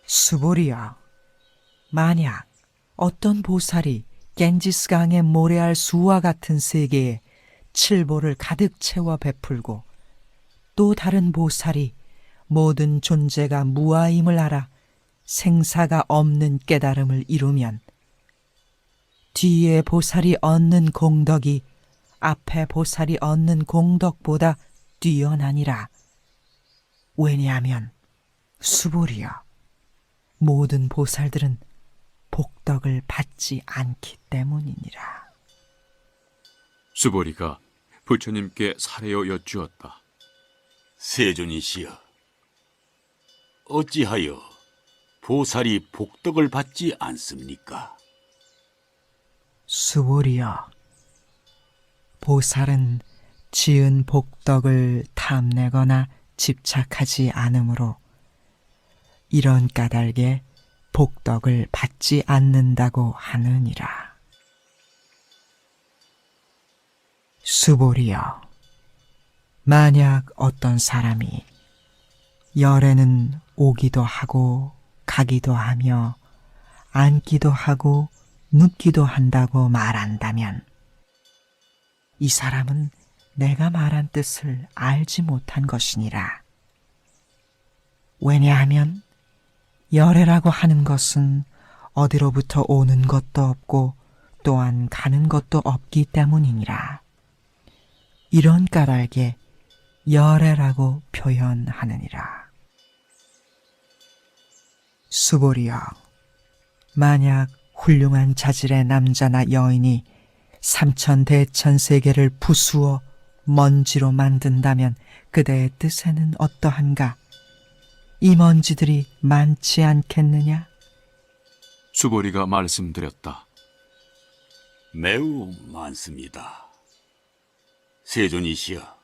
[SPEAKER 4] 수보리여, 만약 어떤 보살이 겐지스강의 모래알 수와 같은 세계에 칠보를 가득 채워 베풀고 또 다른 보살이 모든 존재가 무아임을 알아 생사가 없는 깨달음을 이루면 뒤에 보살이 얻는 공덕이 앞에 보살이 얻는 공덕보다 뛰어나니라. 왜냐하면 수보리여, 모든 보살들은 복덕을 받지 않기 때문이니라.
[SPEAKER 2] 수보리가 부처님께 사례어 여쭈었다.
[SPEAKER 3] 세존이시여, 어찌하여 보살이 복덕을 받지 않습니까?
[SPEAKER 4] 수보리여, 보살은 지은 복덕을 탐내거나 집착하지 않으므로 이런 까닭에 복덕을 받지 않는다고 하느니라. 수보리여, 만약 어떤 사람이 열에는 오기도 하고 가기도 하며 앉기도 하고 눕기도 한다고 말한다면 이 사람은 내가 말한 뜻을 알지 못한 것이니라. 왜냐하면 열애라고 하는 것은 어디로부터 오는 것도 없고 또한 가는 것도 없기 때문이니라. 이런 까닭에 열애라고 표현하느니라. 수보리여, 만약 훌륭한 자질의 남자나 여인이 삼천대천세계를 부수어 먼지로 만든다면 그대의 뜻에는 어떠한가? 이 먼지들이 많지 않겠느냐?
[SPEAKER 2] 수보리가 말씀드렸다.
[SPEAKER 3] 매우 많습니다. 세존이시여,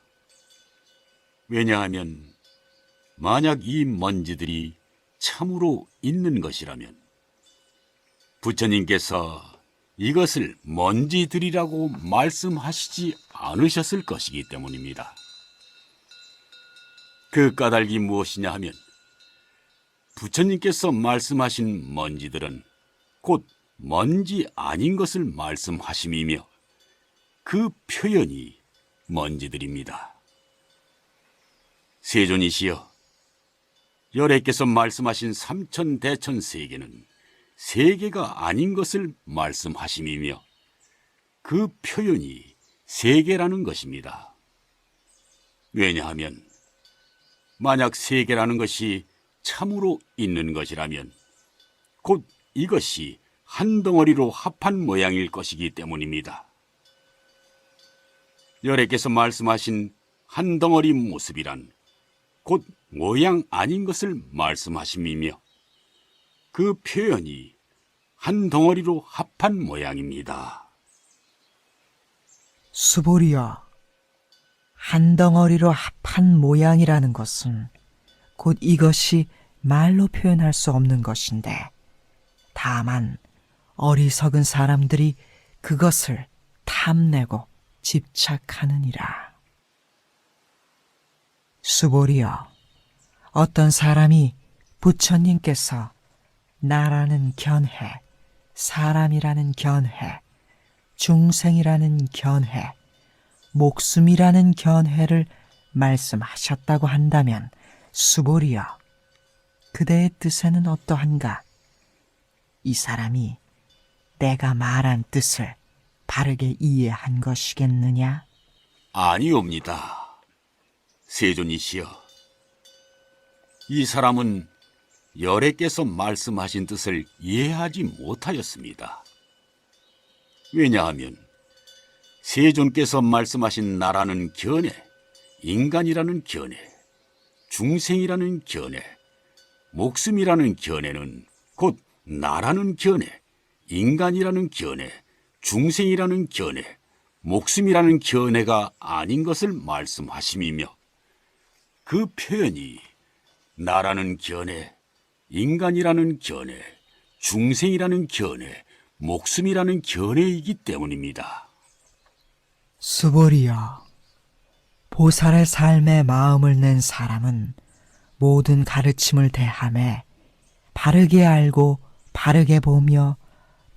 [SPEAKER 3] 왜냐하면 만약 이 먼지들이 참으로 있는 것이라면 부처님께서 이것을 먼지들이라고 말씀하시지 않으셨을 것이기 때문입니다. 그 까닭이 무엇이냐 하면 부처님께서 말씀하신 먼지들은 곧 먼지 아닌 것을 말씀하심이며 그 표현이 먼지들입니다. 세존이시여, 열애께서 말씀하신 삼천대천 세계는 세계가 아닌 것을 말씀하심이며 그 표현이 세계라는 것입니다. 왜냐하면 만약 세계라는 것이 참으로 있는 것이라면 곧 이것이 한 덩어리로 합한 모양일 것이기 때문입니다. 열애께서 말씀하신 한 덩어리 모습이란 곧 모양 아닌 것을 말씀하심이며 그 표현이 한 덩어리로 합한 모양입니다.
[SPEAKER 4] 수보리여, 한 덩어리로 합한 모양이라는 것은 곧 이것이 말로 표현할 수 없는 것인데 다만 어리석은 사람들이 그것을 탐내고 집착하느니라. 수보리여, 어떤 사람이 부처님께서 나라는 견해, 사람이라는 견해, 중생이라는 견해, 목숨이라는 견해를 말씀하셨다고 한다면 수보리여, 그대의 뜻에는 어떠한가? 이 사람이 내가 말한 뜻을 바르게 이해한 것이겠느냐?
[SPEAKER 3] 아니옵니다. 세존이시여, 이 사람은 열애께서 말씀하신 뜻을 이해하지 못하였습니다. 왜냐하면 세존께서 말씀하신 나라는 견해, 인간이라는 견해, 중생이라는 견해, 목숨이라는 견해는 곧 나라는 견해, 인간이라는 견해, 중생이라는 견해, 목숨이라는 견해가 아닌 것을 말씀하심이며 그 표현이 나라는 견해, 인간이라는 견해, 중생이라는 견해, 목숨이라는 견해이기 때문입니다.
[SPEAKER 4] 수보리여, 보살의 삶에 마음을 낸 사람은 모든 가르침을 대하며 바르게 알고 바르게 보며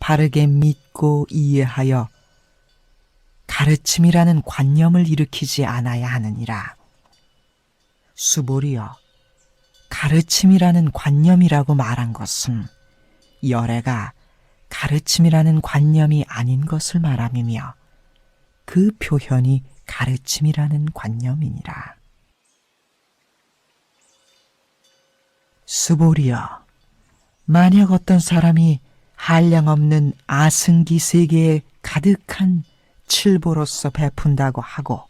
[SPEAKER 4] 바르게 믿고 이해하여 가르침이라는 관념을 일으키지 않아야 하느니라. 수보리여, 가르침이라는 관념이라고 말한 것은 열애가 가르침이라는 관념이 아닌 것을 말함이며 그 표현이 가르침이라는 관념이니라. 수보리여, 만약 어떤 사람이 한량없는 아승기 세계에 가득한 칠보로서 베푼다고 하고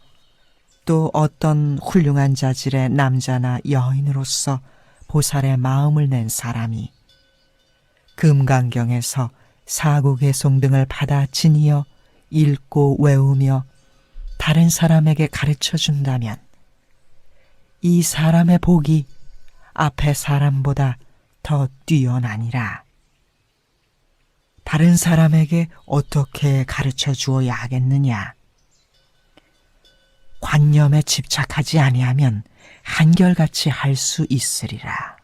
[SPEAKER 4] 또 어떤 훌륭한 자질의 남자나 여인으로서 보살의 마음을 낸 사람이 금강경에서 사구개송 등을 받아 지니어 읽고 외우며 다른 사람에게 가르쳐 준다면 이 사람의 복이 앞의 사람보다 더 뛰어나니라. 다른 사람에게 어떻게 가르쳐 주어야 하겠느냐? 관념에 집착하지 아니하면 한결같이 할 수 있으리라.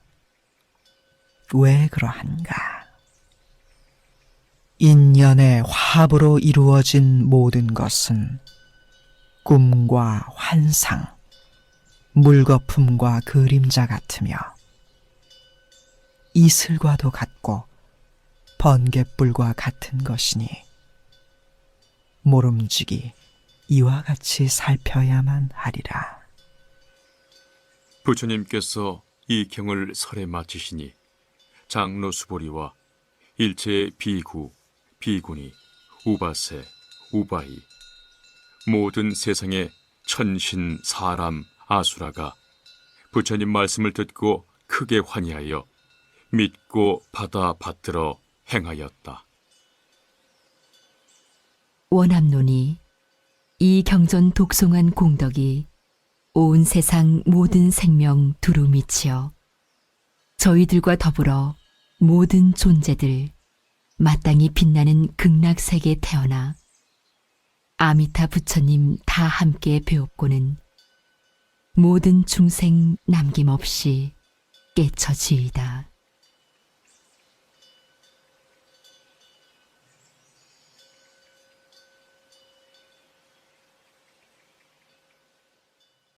[SPEAKER 4] 왜 그러한가? 인연의 화합으로 이루어진 모든 것은 꿈과 환상, 물거품과 그림자 같으며 이슬과도 같고 번갯불과 같은 것이니 모름지기 이와 같이 살펴야만 하리라.
[SPEAKER 2] 부처님께서 이 경을 설에 마치시니 장로 수보리와 일체의 비구, 비구니, 우바세, 우바이 모든 세상의 천신, 사람, 아수라가 부처님 말씀을 듣고 크게 환희하여 믿고 받들어 행하였다.
[SPEAKER 1] 원함노니 이 경전 독송한 공덕이 온 세상 모든 생명 두루 미치어 저희들과 더불어 모든 존재들 마땅히 빛나는 극락세계에 태어나 아미타 부처님 다 함께 배웠고는 모든 중생 남김없이 깨쳐지이다.